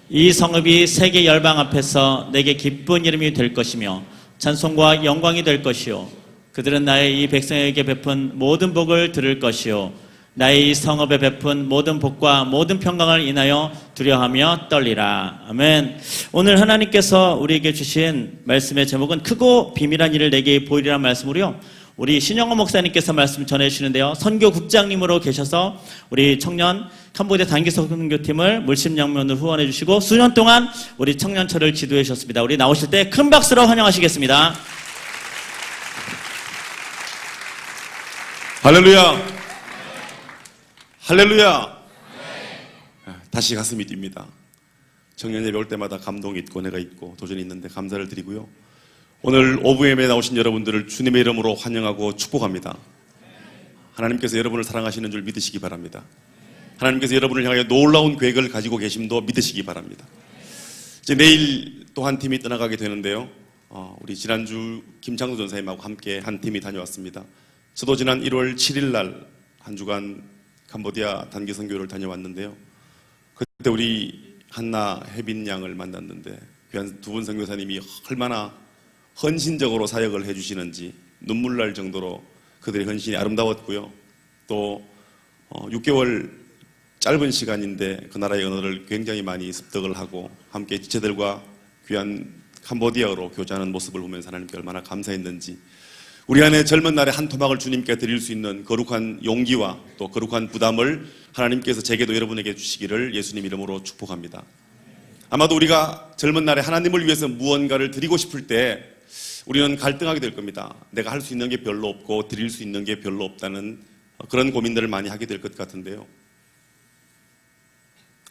이 성읍이 세계 열방 앞에서 내게 기쁜 이름이 될 것이며 찬송과 영광이 될 것이요 그들은 나의 이 백성에게 베푼 모든 복을 들을 것이요 나의 이 성읍에 베푼 모든 복과 모든 평강을 인하여 두려워하며 떨리라. 아멘. 오늘 하나님께서 우리에게 주신 말씀의 제목은 크고 비밀한 일을 내게 보이리란 말씀으로요, 우리 신영호 목사님께서 말씀 전해주시는데요, 선교국장님으로 계셔서 우리 청년 캄보디아 단기 선교팀을 물심양면으로 후원해 주시고 수년 동안 우리 청년처를 지도해 주셨습니다. 우리 나오실 때 큰 박수로 환영하시겠습니다. 할렐루야! 할렐루야! 다시 가슴이 뜁니다. 청년 예배 올 때마다 감동이 있고 내가 있고 도전이 있는데 감사를 드리고요. 오늘 오브엠에 나오신 여러분들을 주님의 이름으로 환영하고 축복합니다. 하나님께서 여러분을 사랑하시는 줄 믿으시기 바랍니다. 하나님께서 여러분을 향하여 놀라운 계획을 가지고 계심도 믿으시기 바랍니다. 이제 내일 또 한 팀이 떠나가게 되는데요, 우리 지난주 김창도 전사님하고 함께 한 팀이 다녀왔습니다. 저도 지난 1월 7일 날 한 주간 캄보디아 단기 선교를 다녀왔는데요, 그때 우리 한나 혜빈 양을 만났는데 귀한 두 분 선교사님이 얼마나 헌신적으로 사역을 해주시는지 눈물 날 정도로 그들의 헌신이 아름다웠고요. 또 6개월 짧은 시간인데 그 나라의 언어를 굉장히 많이 습득을 하고 함께 지체들과 귀한 캄보디아어로 교제하는 모습을 보면서 하나님께 얼마나 감사했는지, 우리 안에 젊은 날에 한 토막을 주님께 드릴 수 있는 거룩한 용기와 또 거룩한 부담을 하나님께서 제게도 여러분에게 주시기를 예수님 이름으로 축복합니다. 아마도 우리가 젊은 날에 하나님을 위해서 무언가를 드리고 싶을 때 우리는 갈등하게 될 겁니다. 내가 할 수 있는 게 별로 없고 드릴 수 있는 게 별로 없다는 그런 고민들을 많이 하게 될 것 같은데요,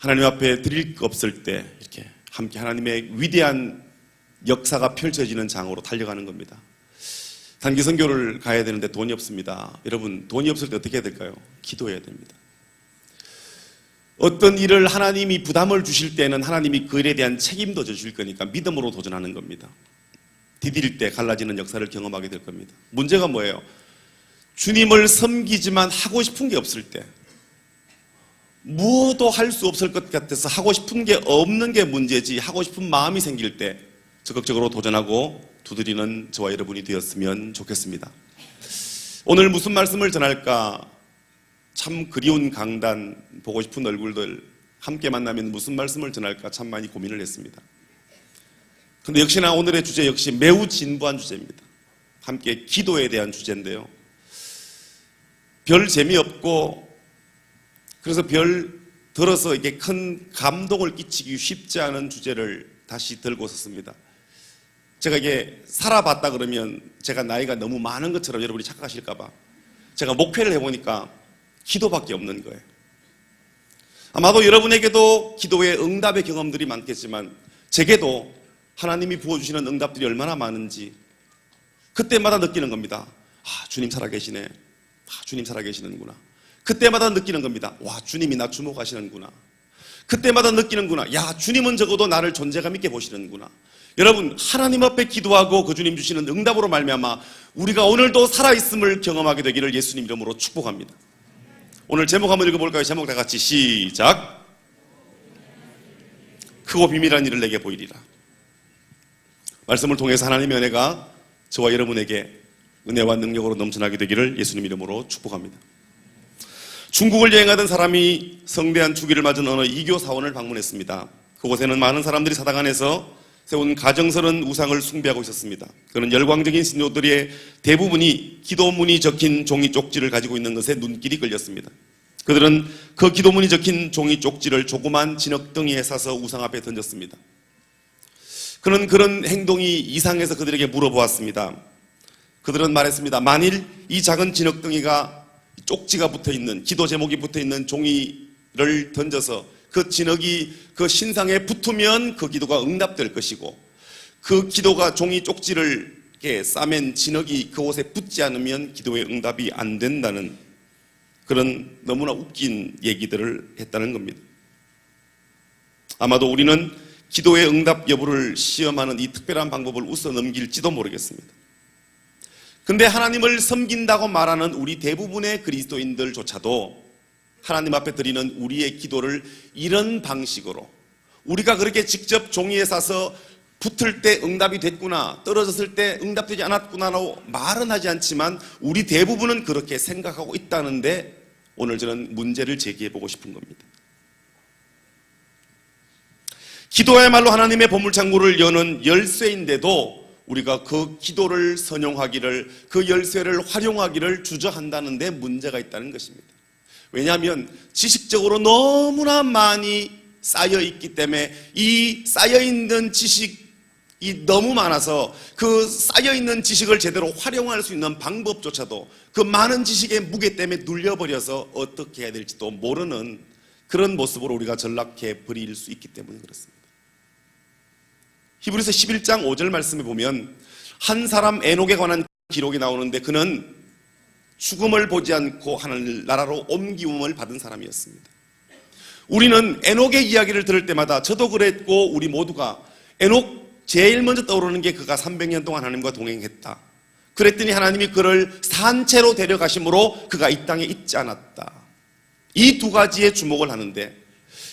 하나님 앞에 드릴 거 없을 때 이렇게 함께 하나님의 위대한 역사가 펼쳐지는 장으로 달려가는 겁니다. 단기 선교를 가야 되는데 돈이 없습니다. 여러분, 돈이 없을 때 어떻게 해야 될까요? 기도해야 됩니다. 어떤 일을 하나님이 부담을 주실 때는 하나님이 그 일에 대한 책임도 져주실 거니까 믿음으로 도전하는 겁니다. 디딜 때 갈라지는 역사를 경험하게 될 겁니다. 문제가 뭐예요? 주님을 섬기지만 하고 싶은 게 없을 때, 무엇도 할 수 없을 것 같아서 하고 싶은 게 없는 게 문제지, 하고 싶은 마음이 생길 때 적극적으로 도전하고 두드리는 저와 여러분이 되었으면 좋겠습니다. 오늘 무슨 말씀을 전할까 참 그리운 강단, 보고 싶은 얼굴들 함께 만나면 무슨 말씀을 전할까 참 많이 고민을 했습니다. 근데 역시나 오늘의 주제 역시 매우 진부한 주제입니다. 함께 기도에 대한 주제인데요. 별 재미없고 그래서 별 들어서 이게 큰 감동을 끼치기 쉽지 않은 주제를 다시 들고 섰습니다. 제가 이게 살아봤다 그러면 제가 나이가 너무 많은 것처럼 여러분이 착각하실까봐 제가 목회를 해보니까 기도밖에 없는 거예요. 아마도 여러분에게도 기도의 응답의 경험들이 많겠지만 제게도 하나님이 부어주시는 응답들이 얼마나 많은지 그때마다 느끼는 겁니다. 아, 주님 살아계시네. 아, 주님 살아계시는구나. 그때마다 느끼는 겁니다. 와, 주님이 나 주목하시는구나. 그때마다 느끼는구나. 야, 주님은 적어도 나를 존재감 있게 보시는구나. 여러분, 하나님 앞에 기도하고 그 주님 주시는 응답으로 말미암아 우리가 오늘도 살아있음을 경험하게 되기를 예수님 이름으로 축복합니다. 오늘 제목 한번 읽어볼까요? 제목 다 같이 시작. 크고 비밀한 일을 내게 보이리라. 말씀을 통해서 하나님의 은혜가 저와 여러분에게 은혜와 능력으로 넘쳐나게 되기를 예수님 이름으로 축복합니다. 중국을 여행하던 사람이 성대한 주기를 맞은 어느 이교 사원을 방문했습니다. 그곳에는 많은 사람들이 사당 안에서 세운 가정스러운 우상을 숭배하고 있었습니다. 그는 열광적인 신도들의 대부분이 기도문이 적힌 종이 쪽지를 가지고 있는 것에 눈길이 끌렸습니다. 그들은 그 기도문이 적힌 종이 쪽지를 조그만 진흙덩이에 싸서 우상 앞에 던졌습니다. 그는 그런 행동이 이상해서 그들에게 물어보았습니다. 그들은 말했습니다. 만일 이 작은 진흙덩이가 쪽지가 붙어있는 기도 제목이 붙어있는 종이를 던져서 그 진흙이 그 신상에 붙으면 그 기도가 응답될 것이고 그 기도가 종이 쪽지를 싸맨 진흙이 그곳에 붙지 않으면 기도의 응답이 안 된다는 그런 너무나 웃긴 얘기들을 했다는 겁니다. 아마도 우리는 기도의 응답 여부를 시험하는 이 특별한 방법을 웃어 넘길지도 모르겠습니다. 근데 하나님을 섬긴다고 말하는 우리 대부분의 그리스도인들조차도 하나님 앞에 드리는 우리의 기도를 이런 방식으로 우리가 그렇게 직접 종이에 싸서 붙을 때 응답이 됐구나, 떨어졌을 때 응답되지 않았구나라고 말은 하지 않지만 우리 대부분은 그렇게 생각하고 있다는데 오늘 저는 문제를 제기해보고 싶은 겁니다. 기도야말로 하나님의 보물창고를 여는 열쇠인데도 우리가 그 기도를 선용하기를, 그 열쇠를 활용하기를 주저한다는 데 문제가 있다는 것입니다. 왜냐하면 지식적으로 너무나 많이 쌓여있기 때문에 이 쌓여있는 지식이 너무 많아서 그 쌓여있는 지식을 제대로 활용할 수 있는 방법조차도 그 많은 지식의 무게 때문에 눌려버려서 어떻게 해야 될지도 모르는 그런 모습으로 우리가 전락해 버릴 수 있기 때문에 그렇습니다. 히브리서 11장 5절 말씀에 보면 한 사람 에녹에 관한 기록이 나오는데 그는 죽음을 보지 않고 하늘나라로 옮기움을 받은 사람이었습니다. 우리는 에녹의 이야기를 들을 때마다 저도 그랬고 우리 모두가 에녹 제일 먼저 떠오르는 게 그가 300년 동안 하나님과 동행했다. 그랬더니 하나님이 그를 산채로 데려가심으로 그가 이 땅에 있지 않았다. 이 두 가지에 주목을 하는데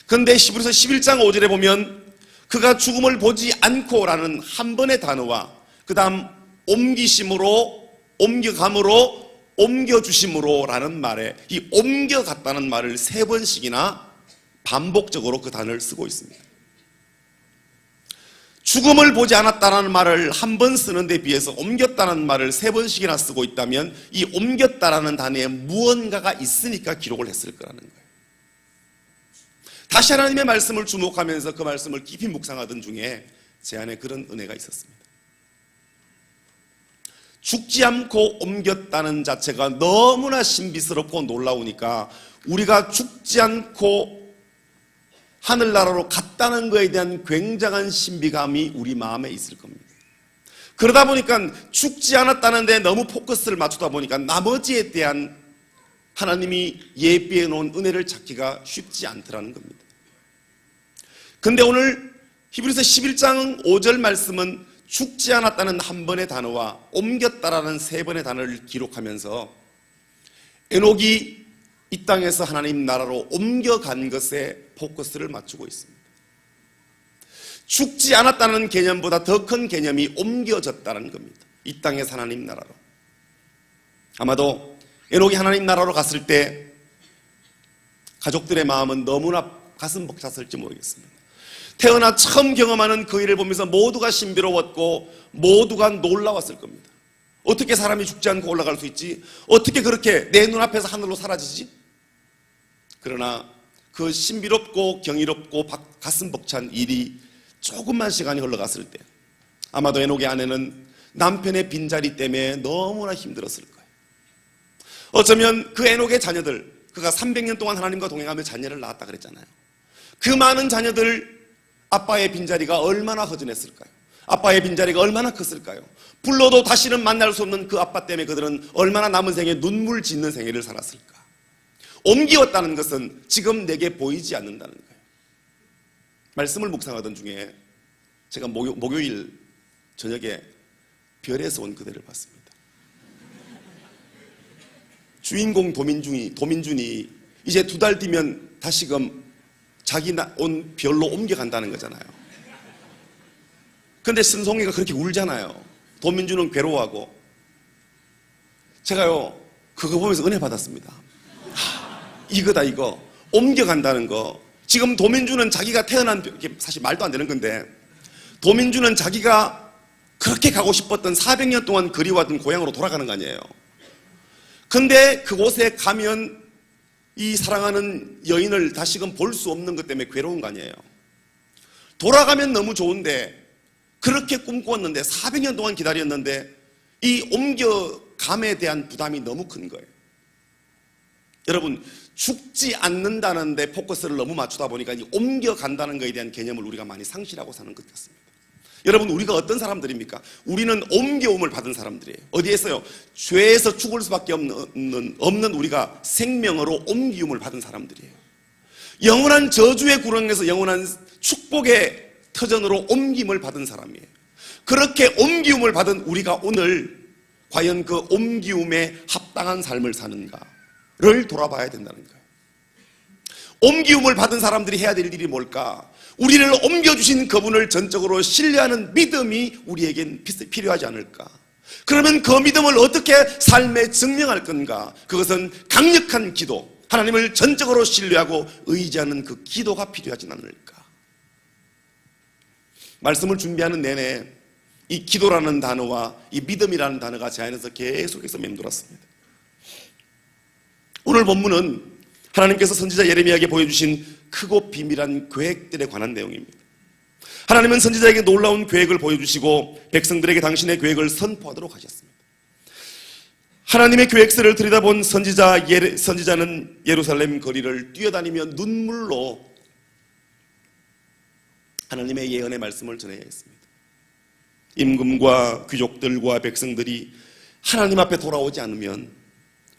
그런데 히브리서 11장 5절에 보면 그가 죽음을 보지 않고라는 한 번의 단어와 그 다음 옮기심으로, 옮겨감으로, 옮겨주심으로라는 말에 이 옮겨갔다는 말을 3번씩이나 반복적으로 그 단어를 쓰고 있습니다. 죽음을 보지 않았다는 말을 한 번 쓰는 데 비해서 옮겼다는 말을 3번씩이나 쓰고 있다면 이 옮겼다라는 단어에 무언가가 있으니까 기록을 했을 거라는 거예요. 다시 하나님의 말씀을 주목하면서 그 말씀을 깊이 묵상하던 중에 제 안에 그런 은혜가 있었습니다. 죽지 않고 옮겼다는 자체가 너무나 신비스럽고 놀라우니까 우리가 죽지 않고 하늘나라로 갔다는 것에 대한 굉장한 신비감이 우리 마음에 있을 겁니다. 그러다 보니까 죽지 않았다는 데 너무 포커스를 맞추다 보니까 나머지에 대한 하나님이 예비해 놓은 은혜를 찾기가 쉽지 않더라는 겁니다. 근데 오늘 히브리서 11장 5절 말씀은 죽지 않았다는 한 번의 단어와 옮겼다라는 3번의 단어를 기록하면서 에녹이 이 땅에서 하나님 나라로 옮겨간 것에 포커스를 맞추고 있습니다. 죽지 않았다는 개념보다 더 큰 개념이 옮겨졌다는 겁니다. 이 땅에서 하나님 나라로. 아마도 에녹이 하나님 나라로 갔을 때 가족들의 마음은 너무나 가슴 벅찼을지 모르겠습니다. 태어나 처음 경험하는 그 일을 보면서 모두가 신비로웠고 모두가 놀라웠을 겁니다. 어떻게 사람이 죽지 않고 올라갈 수 있지? 어떻게 그렇게 내 눈앞에서 하늘로 사라지지? 그러나 그 신비롭고 경이롭고 가슴 벅찬 일이 조금만 시간이 흘러갔을 때 아마도 에녹의 아내는 남편의 빈자리 때문에 너무나 힘들었을 거예요. 어쩌면 그 에녹의 자녀들, 그가 300년 동안 하나님과 동행하며 자녀를 낳았다 그랬잖아요. 그 많은 자녀들 아빠의 빈자리가 얼마나 허전했을까요? 아빠의 빈자리가 얼마나 컸을까요? 불러도 다시는 만날 수 없는 그 아빠 때문에 그들은 얼마나 남은 생에 눈물 짓는 생애를 살았을까? 옮기었다는 것은 지금 내게 보이지 않는다는 거예요. 말씀을 묵상하던 중에 제가 목요일 저녁에 별에서 온 그대를 봤습니다. 주인공 도민준이 이제 2달 뒤면 다시금 자기 온 별로 옮겨간다는 거잖아요. 근데 신송이가 그렇게 울잖아요. 도민준은 괴로워하고. 제가요 그거 보면서 은혜 받았습니다. 이거다 이거. 옮겨간다는 거. 지금 도민준은 자기가 태어난, 사실 말도 안 되는 건데, 도민준은 자기가 그렇게 가고 싶었던 400년 동안 그리워하던 고향으로 돌아가는 거 아니에요. 근데 그곳에 가면 이 사랑하는 여인을 다시금 볼 수 없는 것 때문에 괴로운 거 아니에요. 돌아가면 너무 좋은데 그렇게 꿈꾸었는데 400년 동안 기다렸는데 이 옮겨감에 대한 부담이 너무 큰 거예요. 여러분, 죽지 않는다는데 포커스를 너무 맞추다 보니까 이 옮겨간다는 것에 대한 개념을 우리가 많이 상실하고 사는 것 같습니다. 여러분, 우리가 어떤 사람들입니까? 우리는 옮겨옴을 받은 사람들이에요. 어디에서요? 죄에서 죽을 수밖에 없는 우리가 생명으로 옮기움을 받은 사람들이에요. 영원한 저주의 구렁에서 영원한 축복의 터전으로 옮김을 받은 사람이에요. 그렇게 옮기움을 받은 우리가 오늘 과연 그 옮기움에 합당한 삶을 사는가를 돌아봐야 된다는 거예요. 옮기움을 받은 사람들이 해야 될 일이 뭘까? 우리를 옮겨주신 그분을 전적으로 신뢰하는 믿음이 우리에겐 필요하지 않을까? 그러면 그 믿음을 어떻게 삶에 증명할 건가? 그것은 강력한 기도, 하나님을 전적으로 신뢰하고 의지하는 그 기도가 필요하지 않을까? 말씀을 준비하는 내내 이 기도라는 단어와 이 믿음이라는 단어가 제 안에서 계속해서 맴돌았습니다. 오늘 본문은 하나님께서 선지자 예레미야에게 보여주신 크고 비밀한 계획들에 관한 내용입니다. 하나님은 선지자에게 놀라운 계획을 보여주시고 백성들에게 당신의 계획을 선포하도록 하셨습니다. 하나님의 계획서를 들여다본 선지자는 예루살렘 거리를 뛰어다니며 눈물로 하나님의 예언의 말씀을 전해야 했습니다. 임금과 귀족들과 백성들이 하나님 앞에 돌아오지 않으면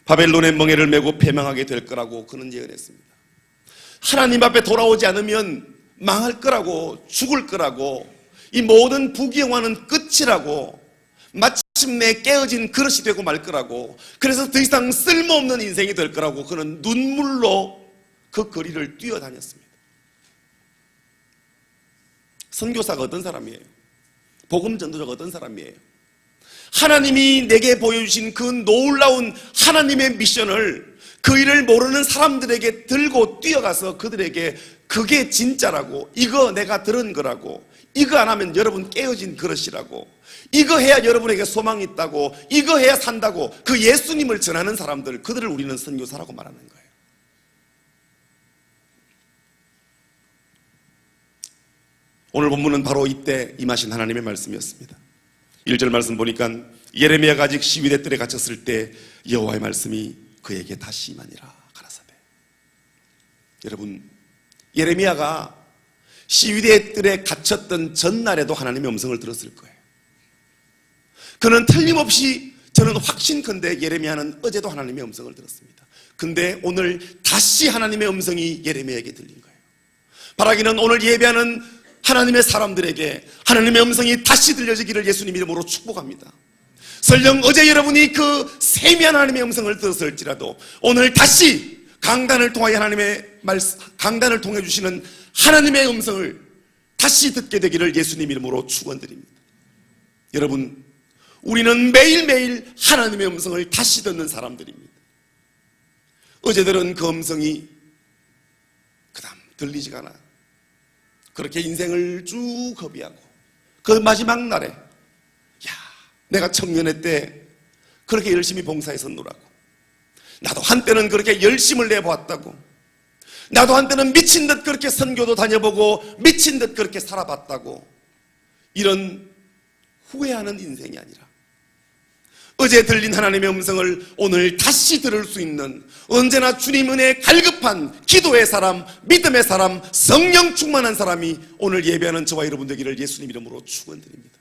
바벨론의 멍에를 메고 패망하게 될 거라고 그는 예언했습니다. 하나님 앞에 돌아오지 않으면 망할 거라고, 죽을 거라고, 이 모든 부귀영화는 끝이라고, 마침내 깨어진 그릇이 되고 말 거라고, 그래서 더 이상 쓸모없는 인생이 될 거라고 그는 눈물로 그 거리를 뛰어다녔습니다. 선교사가 어떤 사람이에요? 복음 전도자가 어떤 사람이에요? 하나님이 내게 보여주신 그 놀라운 하나님의 미션을 그 일을 모르는 사람들에게 들고 뛰어가서 그들에게 그게 진짜라고, 이거 내가 들은 거라고, 이거 안 하면 여러분 깨어진 그릇이라고, 이거 해야 여러분에게 소망이 있다고, 이거 해야 산다고 그 예수님을 전하는 사람들, 그들을 우리는 선교사라고 말하는 거예요. 오늘 본문은 바로 이때 임하신 하나님의 말씀이었습니다. 1절 말씀 보니까 예레미야가 아직 시위대 뜰에 갇혔을 때 여호와의 말씀이 그에게 다시 임하니라 가라사대. 여러분, 예레미야가 시위대 뜰에 갇혔던 전날에도 하나님의 음성을 들었을 거예요. 그는 틀림없이, 저는 확신컨대 예레미야는 어제도 하나님의 음성을 들었습니다. 근데 오늘 다시 하나님의 음성이 예레미야에게 들린 거예요. 바라기는 오늘 예배하는 하나님의 사람들에게 하나님의 음성이 다시 들려지기를 예수님 이름으로 축복합니다. 설령 어제 여러분이 그 세미한 하나님의 음성을 들었을지라도 오늘 다시 강단을 통하여 하나님의 말씀, 강단을 통해 주시는 하나님의 음성을 다시 듣게 되기를 예수님 이름으로 축원드립니다. 여러분, 우리는 매일매일 하나님의 음성을 다시 듣는 사람들입니다. 어제 들은 그 음성이 들리지가 않아. 그렇게 인생을 쭉 허비하고 그 마지막 날에 내가 청년회 때 그렇게 열심히 봉사했었노라고, 나도 한때는 그렇게 열심을 내보았다고, 나도 한때는 미친 듯 그렇게 선교도 다녀보고 미친 듯 그렇게 살아봤다고, 이런 후회하는 인생이 아니라 어제 들린 하나님의 음성을 오늘 다시 들을 수 있는 언제나 주님 은혜에 갈급한 기도의 사람, 믿음의 사람, 성령 충만한 사람이 오늘 예배하는 저와 여러분 되기를 예수님 이름으로 축원드립니다.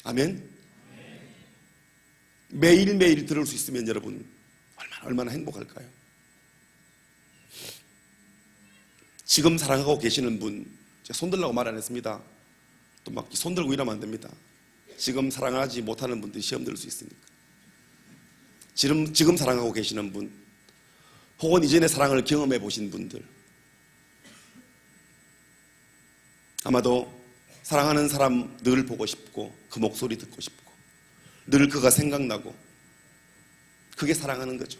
아멘. 매일매일 들을 수 있으면 여러분 얼마나 행복할까요? 지금 사랑하고 계시는 분, 제가 손들라고 말 안 했습니다. 또 막 손들고 이러면 안 됩니다. 지금 사랑하지 못하는 분들이 시험 들을 수 있으니까. 지금 사랑하고 계시는 분, 혹은 이전에 사랑을 경험해 보신 분들, 아마도 사랑하는 사람 늘 보고 싶고 그 목소리 듣고 싶고 늘 그가 생각나고, 그게 사랑하는 거죠.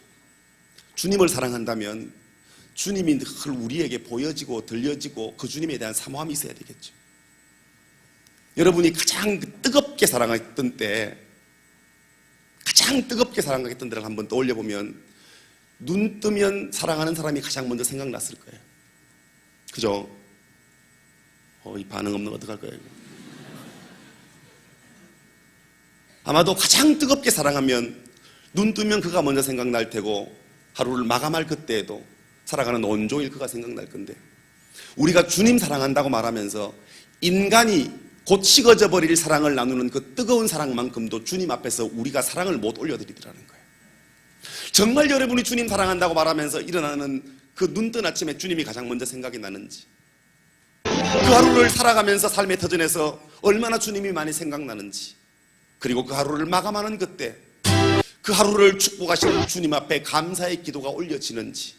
주님을 사랑한다면 주님이 늘 우리에게 보여지고 들려지고 그 주님에 대한 사모함이 있어야 되겠죠. 여러분이 가장 뜨겁게 사랑했던 때, 가장 뜨겁게 사랑했던 때를 한번 떠올려 보면 눈 뜨면 사랑하는 사람이 가장 먼저 생각났을 거예요. 그죠? 이 반응 없는 거 어떡할 거예요? 아마도 가장 뜨겁게 사랑하면 눈 뜨면 그가 먼저 생각날 테고, 하루를 마감할 그때에도 살아가는 온종일 그가 생각날 건데, 우리가 주님 사랑한다고 말하면서 인간이 곧 식어져 버릴 사랑을 나누는 그 뜨거운 사랑만큼도 주님 앞에서 우리가 사랑을 못 올려드리더라는 거예요. 정말 여러분이 주님 사랑한다고 말하면서 일어나는 그 눈뜬 아침에 주님이 가장 먼저 생각이 나는지, 그 하루를 살아가면서 삶의 터전에서 얼마나 주님이 많이 생각나는지, 그리고 그 하루를 마감하는 그때 그 하루를 축복하시는 주님 앞에 감사의 기도가 올려지는지,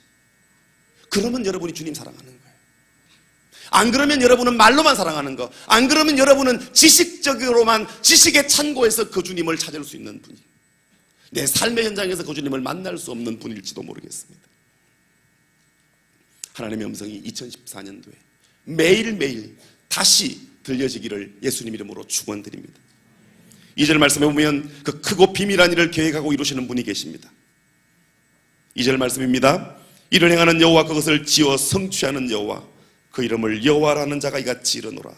그러면 여러분이 주님 사랑하는 거예요. 안 그러면 여러분은 말로만 사랑하는 거, 안 그러면 여러분은 지식적으로만, 지식의 창고에서 그 주님을 찾을 수 있는 분이, 내 삶의 현장에서 그 주님을 만날 수 없는 분일지도 모르겠습니다. 하나님의 음성이 2014년도에 매일매일 다시 들려지기를 예수님 이름으로 축원드립니다. 2절 말씀에 보면 그 크고 비밀한 일을 계획하고 이루시는 분이 계십니다. 2절 말씀입니다. 이를 행하는 여호와, 그것을 지어 성취하는 여호와, 그 이름을 여호와라는 자가 이같이 이르노라.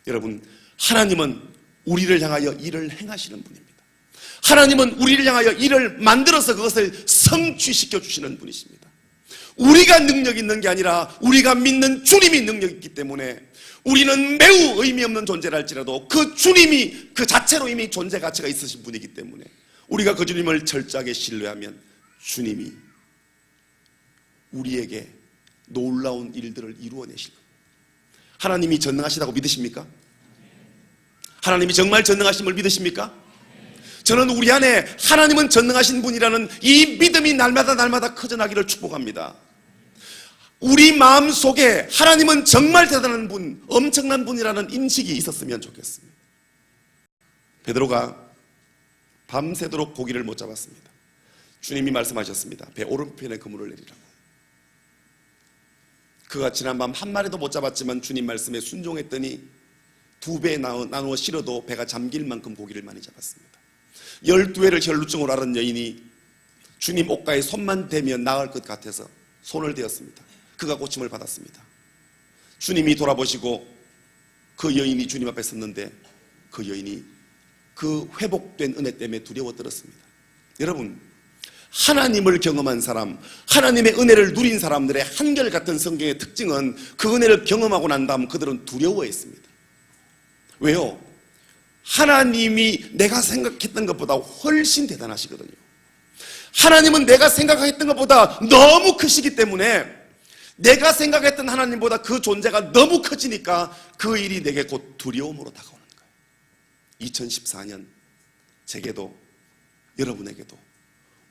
여러분, 하나님은 우리를 향하여 일을 행하시는 분입니다. 하나님은 우리를 향하여 일을 만들어서 그것을 성취시켜 주시는 분이십니다. 우리가 능력 있는 게 아니라 우리가 믿는 주님이 능력 있기 때문에 우리는 매우 의미 없는 존재라 할지라도 그 주님이 그 자체로 이미 존재 가치가 있으신 분이기 때문에 우리가 그 주님을 철저하게 신뢰하면 주님이 우리에게 놀라운 일들을 이루어내실 겁니다. 하나님이 전능하시다고 믿으십니까? 하나님이 정말 전능하심을 믿으십니까? 저는 우리 안에 하나님은 전능하신 분이라는 이 믿음이 날마다 커져나기를 축복합니다. 우리 마음속에 하나님은 정말 대단한 분, 엄청난 분이라는 인식이 있었으면 좋겠습니다. 베드로가 밤새도록 고기를 못 잡았습니다. 주님이 말씀하셨습니다. 배 오른편에 그물을 내리라고. 그가 지난밤 한 마리도 못 잡았지만 주님 말씀에 순종했더니 2배 나누어 실어도 배가 잠길 만큼 고기를 많이 잡았습니다. 12회를 혈루증으로 앓은 여인이 주님 옷가에 손만 대면 나을 것 같아서 손을 대었습니다. 그가 고침을 받았습니다. 주님이 돌아보시고 그 여인이 주님 앞에 섰는데 그 여인이 그 회복된 은혜 때문에 두려워 떨었습니다. 여러분, 하나님을 경험한 사람, 하나님의 은혜를 누린 사람들의 한결같은 성경의 특징은 그 은혜를 경험하고 난 다음 그들은 두려워했습니다. 왜요? 하나님이 내가 생각했던 것보다 훨씬 대단하시거든요. 하나님은 내가 생각했던 것보다 너무 크시기 때문에 내가 생각했던 하나님보다 그 존재가 너무 커지니까 그 일이 내게 곧 두려움으로 다가오는 거예요. 2014년 제게도 여러분에게도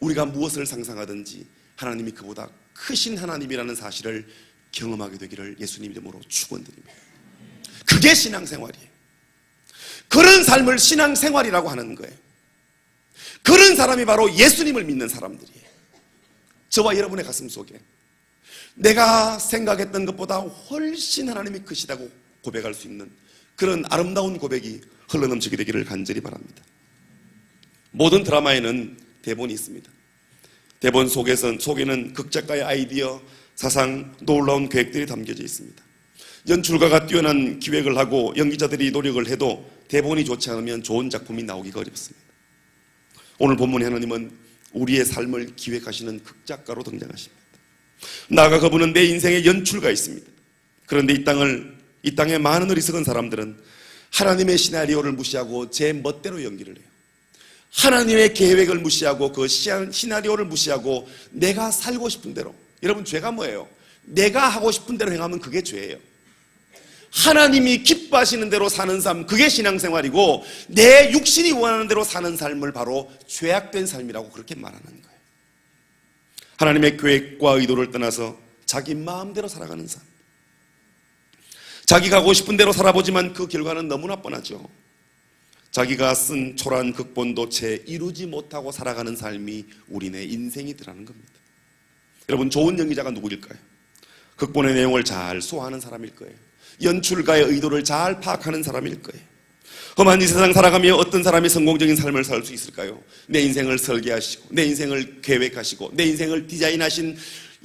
우리가 무엇을 상상하든지 하나님이 그보다 크신 하나님이라는 사실을 경험하게 되기를 예수님 이름으로 축원드립니다. 그게 신앙생활이에요. 그런 삶을 신앙생활이라고 하는 거예요. 그런 사람이 바로 예수님을 믿는 사람들이에요. 저와 여러분의 가슴 속에 내가 생각했던 것보다 훨씬 하나님이 크시다고 고백할 수 있는 그런 아름다운 고백이 흘러넘치게 되기를 간절히 바랍니다. 모든 드라마에는 대본이 있습니다. 대본 속에는 극작가의 아이디어, 사상, 놀라운 계획들이 담겨져 있습니다. 연출가가 뛰어난 기획을 하고 연기자들이 노력을 해도 대본이 좋지 않으면 좋은 작품이 나오기가 어렵습니다. 오늘 본문의 하나님은 우리의 삶을 기획하시는 극작가로 등장하십니다. 나아가 그분은 내 인생의 연출가있습니다. 그런데 이 땅에 많은 어리석은 사람들은 하나님의 시나리오를 무시하고 제 멋대로 연기를 해요. 하나님의 계획을 무시하고 그 시나리오를 무시하고 내가 살고 싶은 대로. 여러분, 죄가 뭐예요? 내가 하고 싶은 대로 행하면 그게 죄예요. 하나님이 기뻐하시는 대로 사는 삶, 그게 신앙생활이고 내 육신이 원하는 대로 사는 삶을 바로 죄악된 삶이라고 그렇게 말하는 거예요. 하나님의 계획과 의도를 떠나서 자기 마음대로 살아가는 삶. 자기가 하고 싶은 대로 살아보지만 그 결과는 너무나 뻔하죠. 자기가 쓴 초라한 극본도 채 이루지 못하고 살아가는 삶이 우리네 인생이더라는 겁니다. 여러분, 좋은 연기자가 누구일까요? 극본의 내용을 잘 소화하는 사람일 거예요. 연출가의 의도를 잘 파악하는 사람일 거예요. 험한 이 세상 살아가며 어떤 사람이 성공적인 삶을 살 수 있을까요? 내 인생을 설계하시고 내 인생을 계획하시고 내 인생을 디자인하신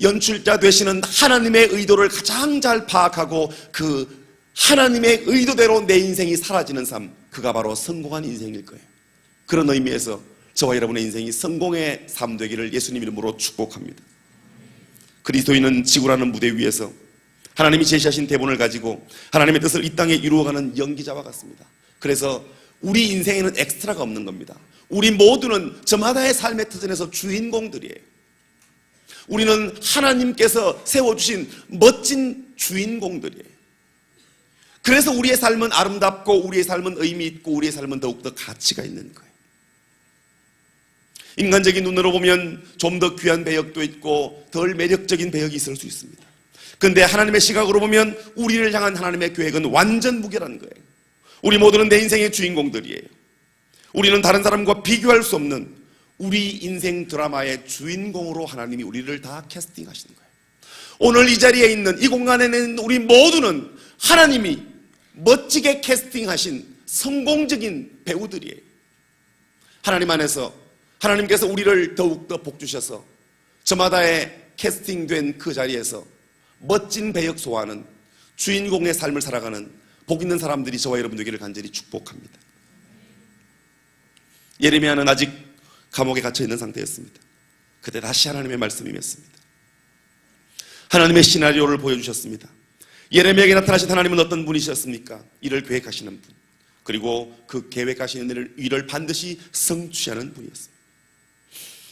연출자 되시는 하나님의 의도를 가장 잘 파악하고 그 하나님의 의도대로 내 인생이 사라지는 삶, 그가 바로 성공한 인생일 거예요. 그런 의미에서 저와 여러분의 인생이 성공의 삶 되기를 예수님 이름으로 축복합니다. 그리스도인은 지구라는 무대 위에서 하나님이 제시하신 대본을 가지고 하나님의 뜻을 이 땅에 이루어가는 연기자와 같습니다. 그래서 우리 인생에는 엑스트라가 없는 겁니다. 우리 모두는 저마다의 삶의 터전에서 주인공들이에요. 우리는 하나님께서 세워주신 멋진 주인공들이에요. 그래서 우리의 삶은 아름답고 우리의 삶은 의미 있고 우리의 삶은 더욱더 가치가 있는 거예요. 인간적인 눈으로 보면 좀 더 귀한 배역도 있고 덜 매력적인 배역이 있을 수 있습니다. 그런데 하나님의 시각으로 보면 우리를 향한 하나님의 계획은 완전 무결한 거예요. 우리 모두는 내 인생의 주인공들이에요. 우리는 다른 사람과 비교할 수 없는 우리 인생 드라마의 주인공으로 하나님이 우리를 다 캐스팅하시는 거예요. 오늘 이 자리에 있는 이 공간에 있는 우리 모두는 하나님이 멋지게 캐스팅하신 성공적인 배우들이에요. 하나님 안에서 하나님께서 우리를 더욱더 복주셔서 저마다의 캐스팅된 그 자리에서 멋진 배역 소화하는 주인공의 삶을 살아가는 복 있는 사람들이 저와 여러분 되기를 간절히 축복합니다. 예레미야는 아직 감옥에 갇혀 있는 상태였습니다. 그때 다시 하나님의 말씀이 맺습니다. 하나님의 시나리오를 보여주셨습니다. 예레미야에게 나타나신 하나님은 어떤 분이셨습니까? 이를 계획하시는 분, 그리고 그 계획하시는 일을 반드시 성취하는 분이었습니다.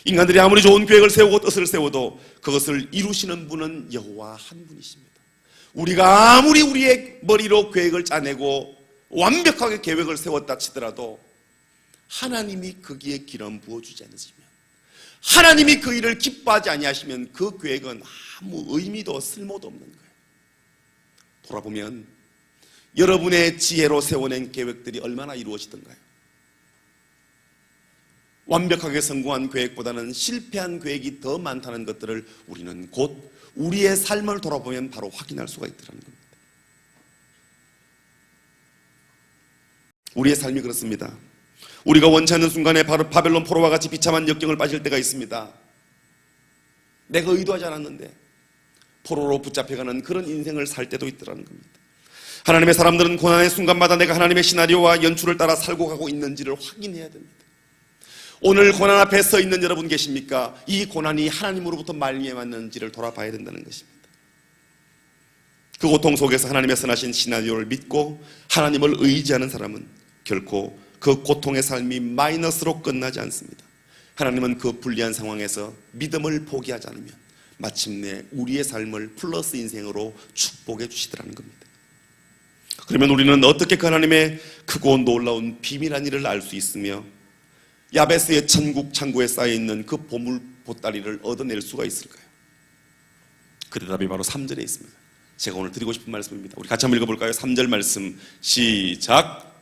인간들이 아무리 좋은 계획을 세우고 뜻을 세워도 그것을 이루시는 분은 여호와 한 분이십니다. 우리가 아무리 우리의 머리로 계획을 짜내고 완벽하게 계획을 세웠다 치더라도 하나님이 거기에 기름 부어주지 않으시면, 하나님이 그 일을 기뻐하지 아니하시면 그 계획은 아무 의미도 쓸모도 없는 거예요. 돌아보면 여러분의 지혜로 세워낸 계획들이 얼마나 이루어지던가요? 완벽하게 성공한 계획보다는 실패한 계획이 더 많다는 것들을 우리는 곧 우리의 삶을 돌아보면 바로 확인할 수가 있다는 겁니다. 우리의 삶이 그렇습니다. 우리가 원치 않는 순간에 바로 바벨론 포로와 같이 비참한 역경을 빠질 때가 있습니다. 내가 의도하지 않았는데 포로로 붙잡혀가는 그런 인생을 살 때도 있더라는 겁니다. 하나님의 사람들은 고난의 순간마다 내가 하나님의 시나리오와 연출을 따라 살고 가고 있는지를 확인해야 됩니다. 오늘 고난 앞에 서 있는 여러분 계십니까? 이 고난이 하나님으로부터 말미암았는지를 돌아봐야 된다는 것입니다. 그 고통 속에서 하나님의 선하신 시나리오를 믿고 하나님을 의지하는 사람은 결코 그 고통의 삶이 마이너스로 끝나지 않습니다. 하나님은 그 불리한 상황에서 믿음을 포기하지 않으면 마침내 우리의 삶을 플러스 인생으로 축복해 주시더라는 겁니다. 그러면 우리는 어떻게 그 하나님의 크고 놀라운 비밀한 일을 알 수 있으며 야베스의 천국 창고에 쌓여있는 그 보물 보따리를 얻어낼 수가 있을까요? 그 대답이 바로 3절에 있습니다. 제가 오늘 드리고 싶은 말씀입니다. 우리 같이 한번 읽어볼까요? 3절 말씀 시작.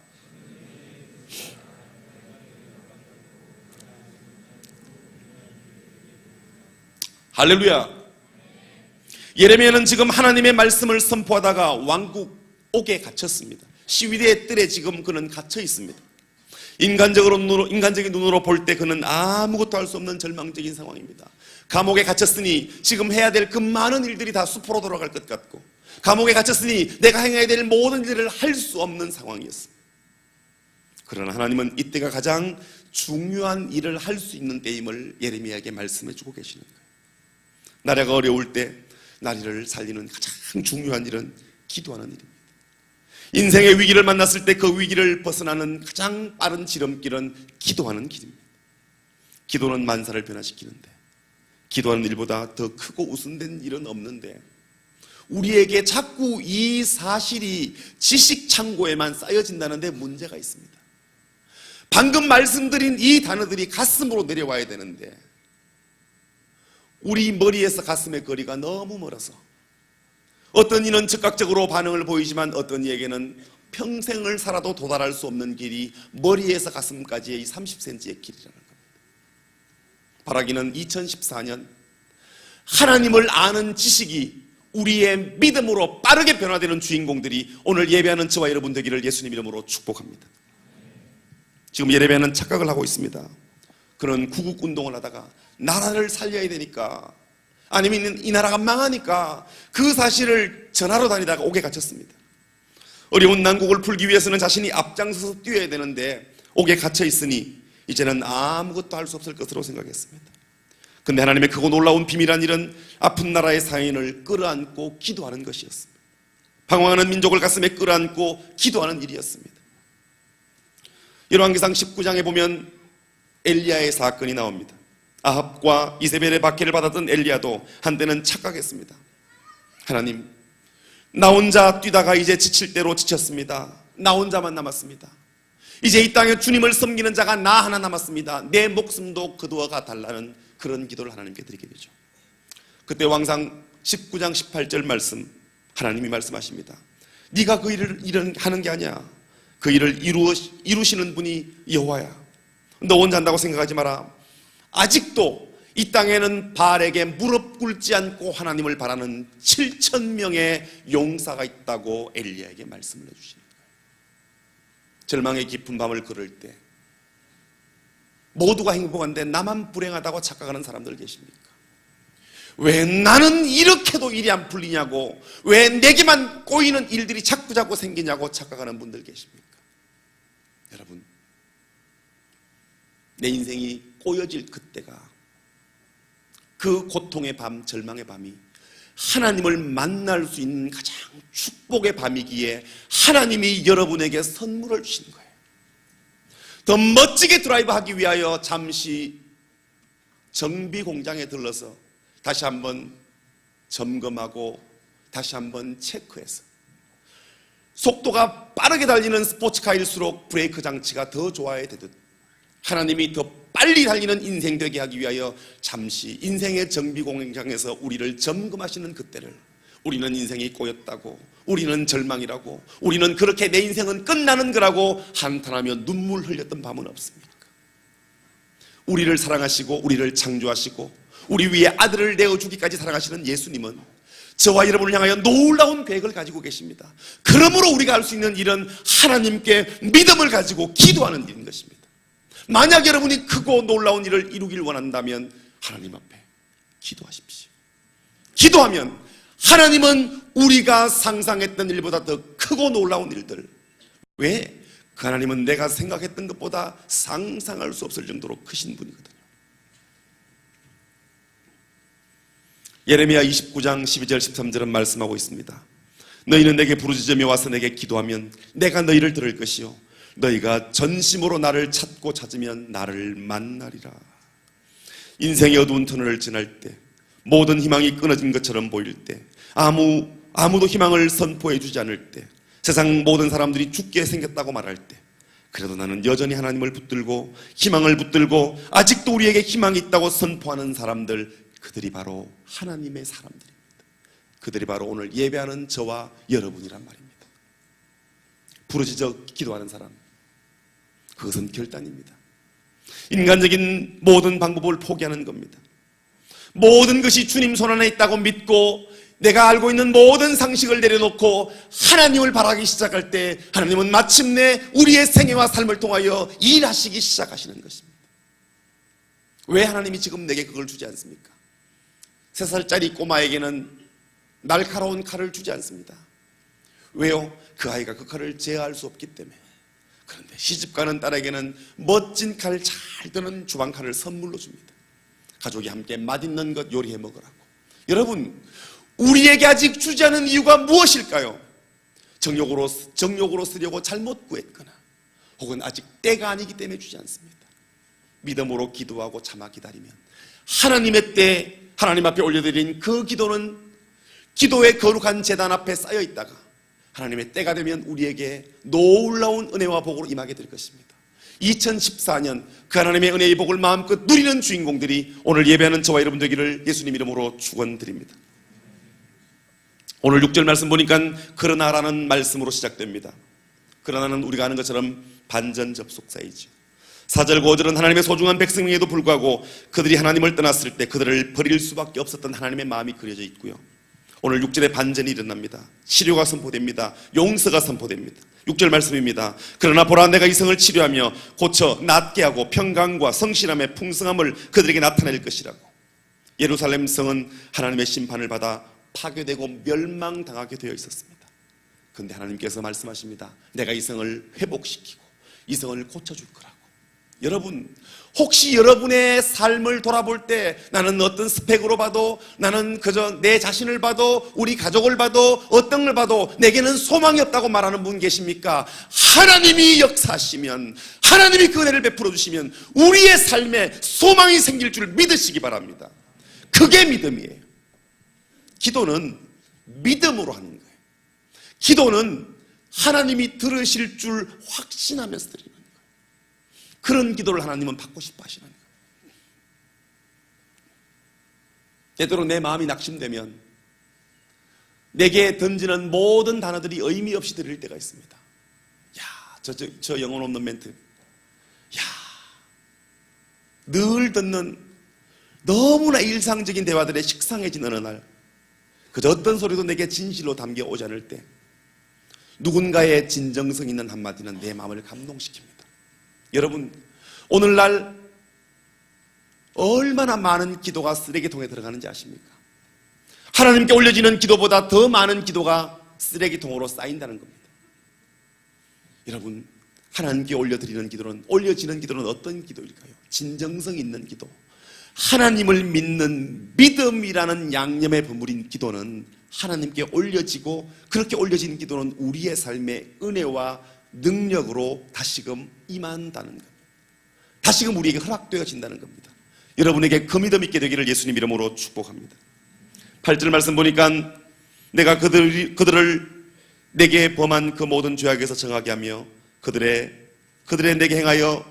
할렐루야. 예레미야는 지금 하나님의 말씀을 선포하다가 왕국 옥에 갇혔습니다. 시위대의 뜰에 지금 그는 갇혀 있습니다. 인간적인 눈으로 볼 때 그는 아무것도 할 수 없는 절망적인 상황입니다. 감옥에 갇혔으니 지금 해야 될 그 많은 일들이 다 수포로 돌아갈 것 같고, 감옥에 갇혔으니 내가 행해야 될 모든 일을 할 수 없는 상황이었습니다. 그러나 하나님은 이때가 가장 중요한 일을 할 수 있는 때임을 예레미야에게 말씀해 주고 계시는 거예요. 나라가 어려울 때 나라를 살리는 가장 중요한 일은 기도하는 일입니다. 인생의 위기를 만났을 때 그 위기를 벗어나는 가장 빠른 지름길은 기도하는 길입니다. 기도는 만사를 변화시키는데, 기도하는 일보다 더 크고 우선된 일은 없는데, 우리에게 자꾸 이 사실이 지식 창고에만 쌓여진다는 데 문제가 있습니다. 방금 말씀드린 이 단어들이 가슴으로 내려와야 되는데, 우리 머리에서 가슴의 거리가 너무 멀어서 어떤 이는 즉각적으로 반응을 보이지만 어떤 이에게는 평생을 살아도 도달할 수 없는 길이 머리에서 가슴까지의 이 30cm의 길이라는 겁니다. 바라기는 2014년 하나님을 아는 지식이 우리의 믿음으로 빠르게 변화되는 주인공들이 오늘 예배하는 저와 여러분 되기를 예수님 이름으로 축복합니다. 지금 예레미야는 착각을 하고 있습니다. 그는 구국운동을 하다가 나라를 살려야 되니까, 아니면 이 나라가 망하니까 그 사실을 전하러 다니다가 옥에 갇혔습니다. 어려운 난국을 풀기 위해서는 자신이 앞장서서 뛰어야 되는데 옥에 갇혀 있으니 이제는 아무것도 할 수 없을 것으로 생각했습니다. 근데 하나님의 크고 놀라운 비밀한 일은 아픈 나라의 사인을 끌어안고 기도하는 것이었습니다. 방황하는 민족을 가슴에 끌어안고 기도하는 일이었습니다. 열왕기상 19장에 보면 엘리야의 사건이 나옵니다. 아합과 이세벨의 박해를 받았던 엘리야도 한때는 착각했습니다. 하나님, 나 혼자 뛰다가 이제 지칠 대로 지쳤습니다. 나 혼자만 남았습니다. 이제 이 땅에 주님을 섬기는 자가 나 하나 남았습니다. 내 목숨도 그도와 달라는 그런 기도를 하나님께 드리게 되죠. 그때 왕상 19장 18절 말씀, 하나님이 말씀하십니다. 네가 그 일을 하는 게 아니야. 그 일을 이루시는 분이 여호와야. 너 혼자 한다고 생각하지 마라. 아직도 이 땅에는 바알에게 무릎 꿇지 않고 하나님을 바라는 7,000명의 용사가 있다고 엘리야에게 말씀을 해주시는 거예요. 절망의 깊은 밤을 걸을 때 모두가 행복한데 나만 불행하다고 착각하는 사람들 계십니까? 왜 나는 이렇게도 일이 안 풀리냐고, 왜 내게만 꼬이는 일들이 자꾸 생기냐고 착각하는 분들 계십니까? 여러분, 내 인생이 꼬여질 그때가, 그 고통의 밤, 절망의 밤이 하나님을 만날 수 있는 가장 축복의 밤이기에 하나님이 여러분에게 선물을 주신 거예요. 더 멋지게 드라이브하기 위하여 잠시 정비 공장에 들러서 다시 한번 점검하고 다시 한번 체크해서, 속도가 빠르게 달리는 스포츠카일수록 브레이크 장치가 더 좋아야 되듯 하나님이 더 빨리 달리는 인생 되게 하기 위하여 잠시 인생의 정비 공장에서 우리를 점검하시는 그때를, 우리는 인생이 꼬였다고, 우리는 절망이라고, 우리는 그렇게 내 인생은 끝나는 거라고 한탄하며 눈물 흘렸던 밤은 없습니까? 우리를 사랑하시고 우리를 창조하시고 우리 위에 아들을 내어주기까지 사랑하시는 예수님은 저와 여러분을 향하여 놀라운 계획을 가지고 계십니다. 그러므로 우리가 할 수 있는 일은 하나님께 믿음을 가지고 기도하는 일인 것입니다. 만약 여러분이 크고 놀라운 일을 이루길 원한다면 하나님 앞에 기도하십시오. 기도하면 하나님은 우리가 상상했던 일보다 더 크고 놀라운 일들, 왜? 그 하나님은 내가 생각했던 것보다 상상할 수 없을 정도로 크신 분이거든요. 예레미야 29장 12절 13절은 말씀하고 있습니다. 너희는 내게 부르짖으며 와서 내게 기도하면 내가 너희를 들을 것이요 너희가 전심으로 나를 찾고 찾으면 나를 만나리라. 인생의 어두운 터널을 지날 때, 모든 희망이 끊어진 것처럼 보일 때, 아무도 희망을 선포해 주지 않을 때, 세상 모든 사람들이 죽게 생겼다고 말할 때, 그래도 나는 여전히 하나님을 붙들고 희망을 붙들고 아직도 우리에게 희망이 있다고 선포하는 사람들, 그들이 바로 하나님의 사람들입니다. 그들이 바로 오늘 예배하는 저와 여러분이란 말입니다. 부르짖어 기도하는 사람, 그것은 결단입니다. 인간적인 모든 방법을 포기하는 겁니다. 모든 것이 주님 손 안에 있다고 믿고 내가 알고 있는 모든 상식을 내려놓고 하나님을 바라기 시작할 때 하나님은 마침내 우리의 생애와 삶을 통하여 일하시기 시작하시는 것입니다. 왜 하나님이 지금 내게 그걸 주지 않습니까? 3살짜리 꼬마에게는 날카로운 칼을 주지 않습니다. 왜요? 그 아이가 그 칼을 제어할 수 없기 때문에. 그런데 시집가는 딸에게는 멋진 칼 잘 드는 주방칼을 선물로 줍니다. 가족이 함께 맛있는 것 요리해 먹으라고. 여러분, 우리에게 아직 주지 않은 이유가 무엇일까요? 정욕으로 쓰려고 잘못 구했거나 혹은 아직 때가 아니기 때문에 주지 않습니다. 믿음으로 기도하고 참아 기다리면 하나님의 때, 하나님 앞에 올려드린 그 기도는 기도의 거룩한 제단 앞에 쌓여 있다가 하나님의 때가 되면 우리에게 놀라운 은혜와 복으로 임하게 될 것입니다. 2014년 그 하나님의 은혜의 복을 마음껏 누리는 주인공들이 오늘 예배하는 저와 여러분 되기를 예수님 이름으로 축원드립니다. 오늘 6절 말씀 보니까 그러나라는 말씀으로 시작됩니다. 그러나는 우리가 아는 것처럼 반전 접속사이죠. 4절 5절은 하나님의 소중한 백성임에도 불구하고 그들이 하나님을 떠났을 때 그들을 버릴 수밖에 없었던 하나님의 마음이 그려져 있고요. 오늘 6절에 반전이 일어납니다. 치료가 선포됩니다. 용서가 선포됩니다. 6절 말씀입니다. 그러나 보라, 내가 이성을 치료하며 고쳐 낫게 하고 평강과 성실함의 풍성함을 그들에게 나타낼 것이라고. 예루살렘 성은 하나님의 심판을 받아 파괴되고 멸망당하게 되어 있었습니다. 그런데 하나님께서 말씀하십니다. 내가 이 성을 회복시키고 이 성을 고쳐줄 거라고. 여러분, 혹시 여러분의 삶을 돌아볼 때 나는 어떤 스펙으로 봐도, 나는 그저 내 자신을 봐도, 우리 가족을 봐도, 어떤 걸 봐도 내게는 소망이 없다고 말하는 분 계십니까? 하나님이 역사하시면, 하나님이 그 은혜를 베풀어 주시면 우리의 삶에 소망이 생길 줄 믿으시기 바랍니다. 그게 믿음이에요. 기도는 믿음으로 하는 거예요. 기도는 하나님이 들으실 줄 확신하면서 드리는 거예요. 그런 기도를 하나님은 받고 싶어 하시는 거예요. 때때로 내 마음이 낙심되면 내게 던지는 모든 단어들이 의미 없이 들릴 때가 있습니다. 야, 저 영혼 없는 멘트. 야, 늘 듣는 너무나 일상적인 대화들에 식상해진 어느 날, 그저 어떤 소리도 내게 진실로 담겨오지 않을 때 누군가의 진정성 있는 한마디는 내 마음을 감동시킵니다. 여러분, 오늘날 얼마나 많은 기도가 쓰레기통에 들어가는지 아십니까? 하나님께 올려지는 기도보다 더 많은 기도가 쓰레기통으로 쌓인다는 겁니다. 여러분, 하나님께 올려지는 기도는 어떤 기도일까요? 진정성 있는 기도, 하나님을 믿는 믿음이라는 양념에 버무린 기도는 하나님께 올려지고, 그렇게 올려진 기도는 우리의 삶의 은혜와 능력으로 다시금 임한다는 겁니다. 다시금 우리에게 허락되어진다는 겁니다. 여러분에게 그 믿음 있게 되기를 예수님 이름으로 축복합니다. 8절 말씀 보니까 내가 그들을 내게 범한 그 모든 죄악에서 정하게 하며 그들의 내게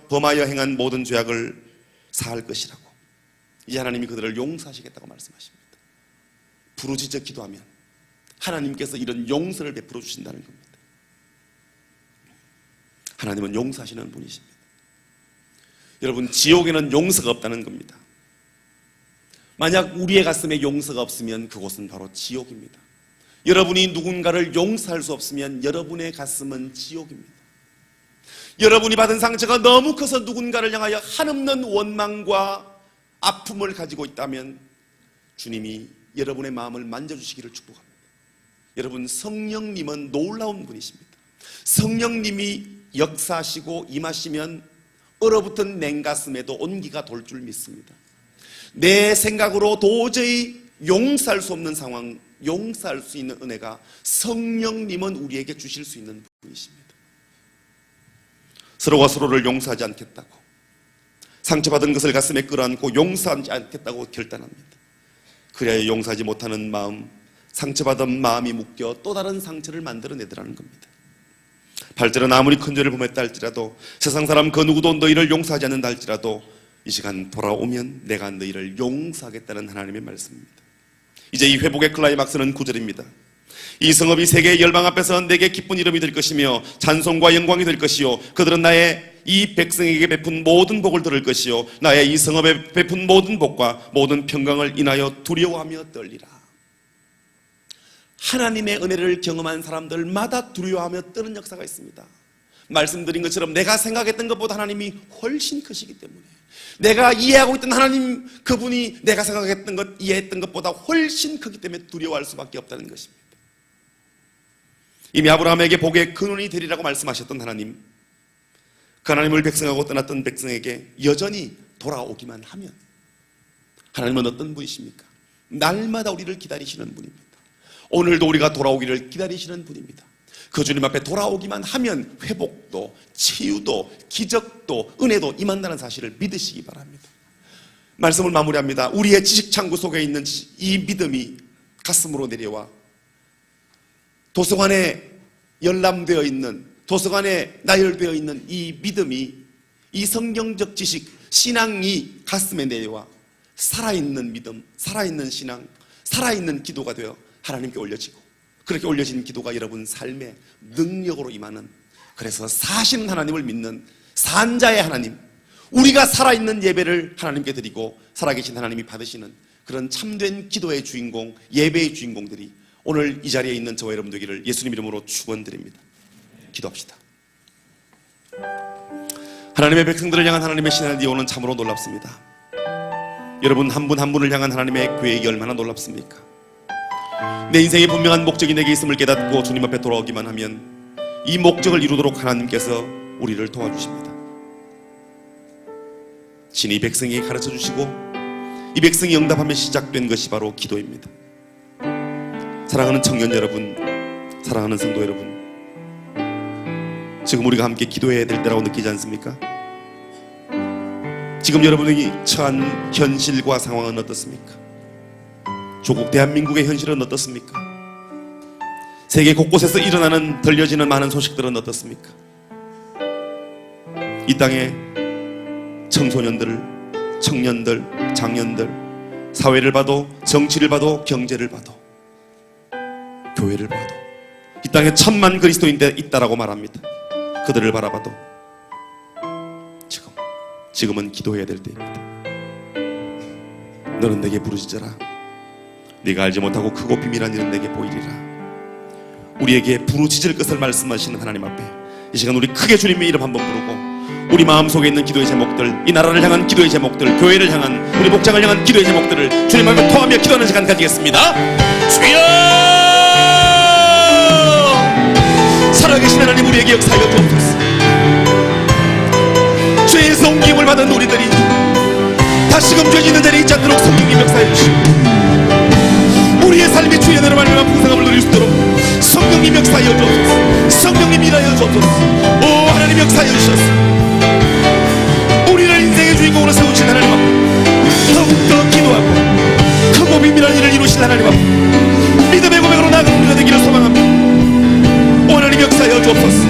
범하여 행한 모든 죄악을 사할 것이라고. 이 하나님이 그들을 용서하시겠다고 말씀하십니다. 부르짖어 기도하면 하나님께서 이런 용서를 베풀어 주신다는 겁니다. 하나님은 용서하시는 분이십니다. 여러분, 지옥에는 용서가 없다는 겁니다. 만약 우리의 가슴에 용서가 없으면 그곳은 바로 지옥입니다. 여러분이 누군가를 용서할 수 없으면 여러분의 가슴은 지옥입니다. 여러분이 받은 상처가 너무 커서 누군가를 향하여 한없는 원망과 아픔을 가지고 있다면 주님이 여러분의 마음을 만져주시기를 축복합니다. 여러분, 성령님은 놀라운 분이십니다. 성령님이 역사하시고 임하시면 얼어붙은 냉가슴에도 온기가 돌 줄 믿습니다. 내 생각으로 도저히 용서할 수 없는 상황, 용서할 수 있는 은혜가 성령님은 우리에게 주실 수 있는 분이십니다. 서로가 서로를 용서하지 않겠다고, 상처받은 것을 가슴에 끌어안고 용서하지 않겠다고 결단합니다. 그래야 용서하지 못하는 마음, 상처받은 마음이 묶여 또 다른 상처를 만들어내더라는 겁니다. 8절은 아무리 큰 죄를 범했다 할지라도, 세상 사람 그 누구도 너희를 용서하지 않는다 할지라도 이 시간 돌아오면 내가 너희를 용서하겠다는 하나님의 말씀입니다. 이제 이 회복의 클라이막스는 9절입니다. 이 성읍이 세계의 열방 앞에서 내게 기쁜 이름이 될 것이며 찬송과 영광이 될 것이요, 그들은 나의 이 백성에게 베푼 모든 복을 들을 것이요, 나의 이 성읍에 베푼 모든 복과 모든 평강을 인하여 두려워하며 떨리라. 하나님의 은혜를 경험한 사람들마다 두려워하며 떠는 역사가 있습니다. 말씀드린 것처럼 내가 생각했던 것보다 하나님이 훨씬 크시기 때문에, 내가 이해하고 있던 하나님 그분이 내가 생각했던 것, 이해했던 것보다 훨씬 크기 때문에 두려워할 수밖에 없다는 것입니다. 이미 아브라함에게 복의 근원이 되리라고 말씀하셨던 하나님, 그 하나님을 백성하고 떠났던 백성에게 여전히 돌아오기만 하면, 하나님은 어떤 분이십니까? 날마다 우리를 기다리시는 분입니다. 오늘도 우리가 돌아오기를 기다리시는 분입니다. 그 주님 앞에 돌아오기만 하면 회복도, 치유도, 기적도, 은혜도 임한다는 사실을 믿으시기 바랍니다. 말씀을 마무리합니다. 우리의 지식창구 속에 있는 이 믿음이 가슴으로 내려와 도서관에 열람되어 있는, 도서관에 나열되어 있는 이 믿음이, 이 성경적 지식, 신앙이 가슴에 내려와 살아있는 믿음, 살아있는 신앙, 살아있는 기도가 되어 하나님께 올려지고, 그렇게 올려진 기도가 여러분 삶의 능력으로 임하는, 그래서 사시는 하나님을 믿는 산자의 하나님, 우리가 살아있는 예배를 하나님께 드리고 살아계신 하나님이 받으시는 그런 참된 기도의 주인공, 예배의 주인공들이 오늘 이 자리에 있는 저와 여러분 되기를 예수님 이름으로 축원드립니다. 기도합시다. 하나님의 백성들을 향한 하나님의 신의 니온은 참으로 놀랍습니다. 여러분 한 분 한 분을 향한 하나님의 계획이 얼마나 놀랍습니까? 내 인생의 분명한 목적이 내게 있음을 깨닫고 주님 앞에 돌아오기만 하면 이 목적을 이루도록 하나님께서 우리를 도와주십니다. 신이 백성에게 가르쳐 주시고 이 백성이 응답하며 시작된 것이 바로 기도입니다. 사랑하는 청년 여러분, 사랑하는 성도 여러분, 지금 우리가 함께 기도해야 될 때라고 느끼지 않습니까? 지금 여러분이 처한 현실과 상황은 어떻습니까? 조국 대한민국의 현실은 어떻습니까? 세계 곳곳에서 일어나는, 들려지는 많은 소식들은 어떻습니까? 이 땅에 청소년들, 청년들, 장년들, 사회를 봐도, 정치를 봐도, 경제를 봐도, 교회를 봐도 이 땅에 1000만 그리스도인들이 있다라고 말합니다. 그들을 바라봐도 지금은 기도해야 될 때입니다. 너는 내게 부르짖어라. 네가 알지 못하고 크고 비밀한 일은 내게 보이리라. 우리에게 부르짖을 것을 말씀하시는 하나님 앞에 이 시간 우리 크게 주님의 이름 한번 부르고 우리 마음속에 있는 기도의 제목들, 이 나라를 향한 기도의 제목들, 교회를 향한, 우리 목장을 향한 기도의 제목들을 주님 앞에 토하며 기도하는 시간 가지겠습니다. 주여! 살아계신 하나님, 우리에게 역사하여 주옵소서. 죄에서 옮김을 받은 우리들이 다시금 죄 짓는 자리에 있지 않도록 성령님 역사해 주시고, 우리의 삶이 주의 은혜로 말미암아 풍성함을 누릴 수 있도록 성령님 역사하여 주옵소서. 성령님 일하여 주옵소서. 오 하나님 역사하여 주셔서 우리를 인생의 주인공으로 세우신 하나님 앞에 더욱더 기도하고 크고 비밀한 일을 이루신 하나님 앞에 믿음의 고백으로 나아가는 우리가 되기를 소망합니다. 오 하나님 역사하여 주옵소서.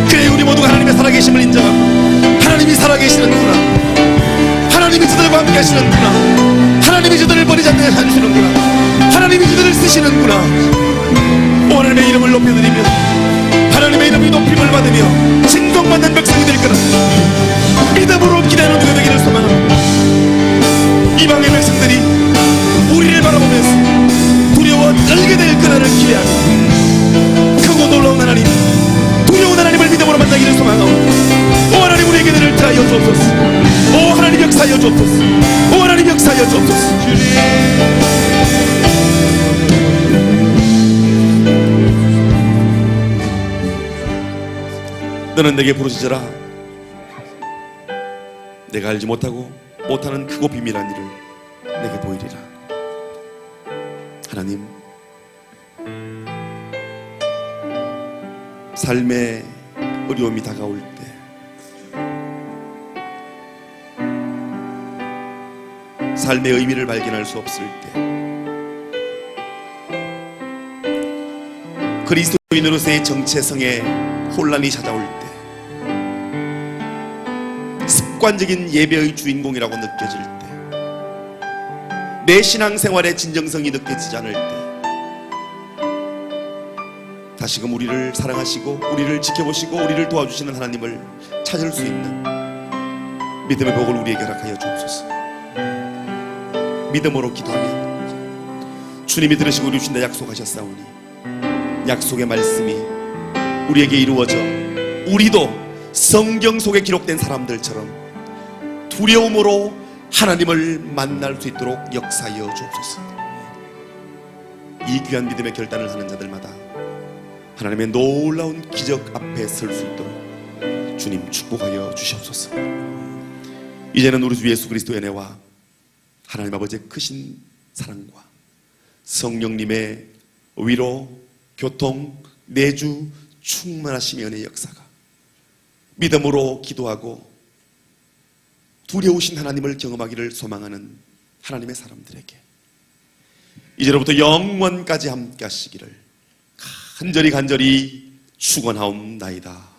그래 우리 모두가 하나님의 살아계심을 인정하고 하나님이 살아계시는구나, 하나님이 저들과 함께 하시는구나, 하나님이 저들을 버리지 않게 해주시는구나, 하나님이 저들을 쓰시는구나. 오 하나님의 이름을 높여드리며 하나님의 이름이 높임을 받으며 칭송받는 백성이 될 거라 믿음으로 기대하는 누가 되기를 소망합니다. 이방의 백성들이 우리를 바라보면서 두려워 떨게 될 그날을 기대하며 크고 놀라운 하나님, 두려운 하나님을 믿음으로 만나기를 소망하고, 오 하나님 우리에게 은혜를 더하여 주옵소서. 오 하나님 역사하여 주옵소서. 오 하나님 역사하여 주옵소서. 너는 내게 부르짖어라. 내가 알지 못하고 못하는 크고 비밀한 일을 내게 보이리라. 하나님, 삶의 어려움이 다가올 때, 삶의 의미를 발견할 수 없을 때, 그리스도인으로서의 정체성에 혼란이 찾아올 때, 습관적인 예배의 주인공이라고 느껴질 때, 내 신앙생활의 진정성이 느껴지지 않을 때, 다시금 우리를 사랑하시고 우리를 지켜보시고 우리를 도와주시는 하나님을 찾을 수 있는 믿음의 복을 우리에게 허락하여 주옵소서. 믿음으로 기도하면 주님이 들으시고 이루신다 약속하셨사오니 약속의 말씀이 우리에게 이루어져 우리도 성경 속에 기록된 사람들처럼 두려움으로 하나님을 만날 수 있도록 역사하여 주옵소서. 이 귀한 믿음의 결단을 하는 자들마다 하나님의 놀라운 기적 앞에 설 수 있도록 주님 축복하여 주시옵소서. 이제는 우리 주 예수 그리스도의 은혜와 하나님 아버지의 크신 사랑과 성령님의 위로, 교통, 내주, 충만하심의 은혜의 역사가 믿음으로 기도하고 두려우신 하나님을 경험하기를 소망하는 하나님의 사람들에게 이제로부터 영원까지 함께 하시기를 간절히 축원하옵나이다.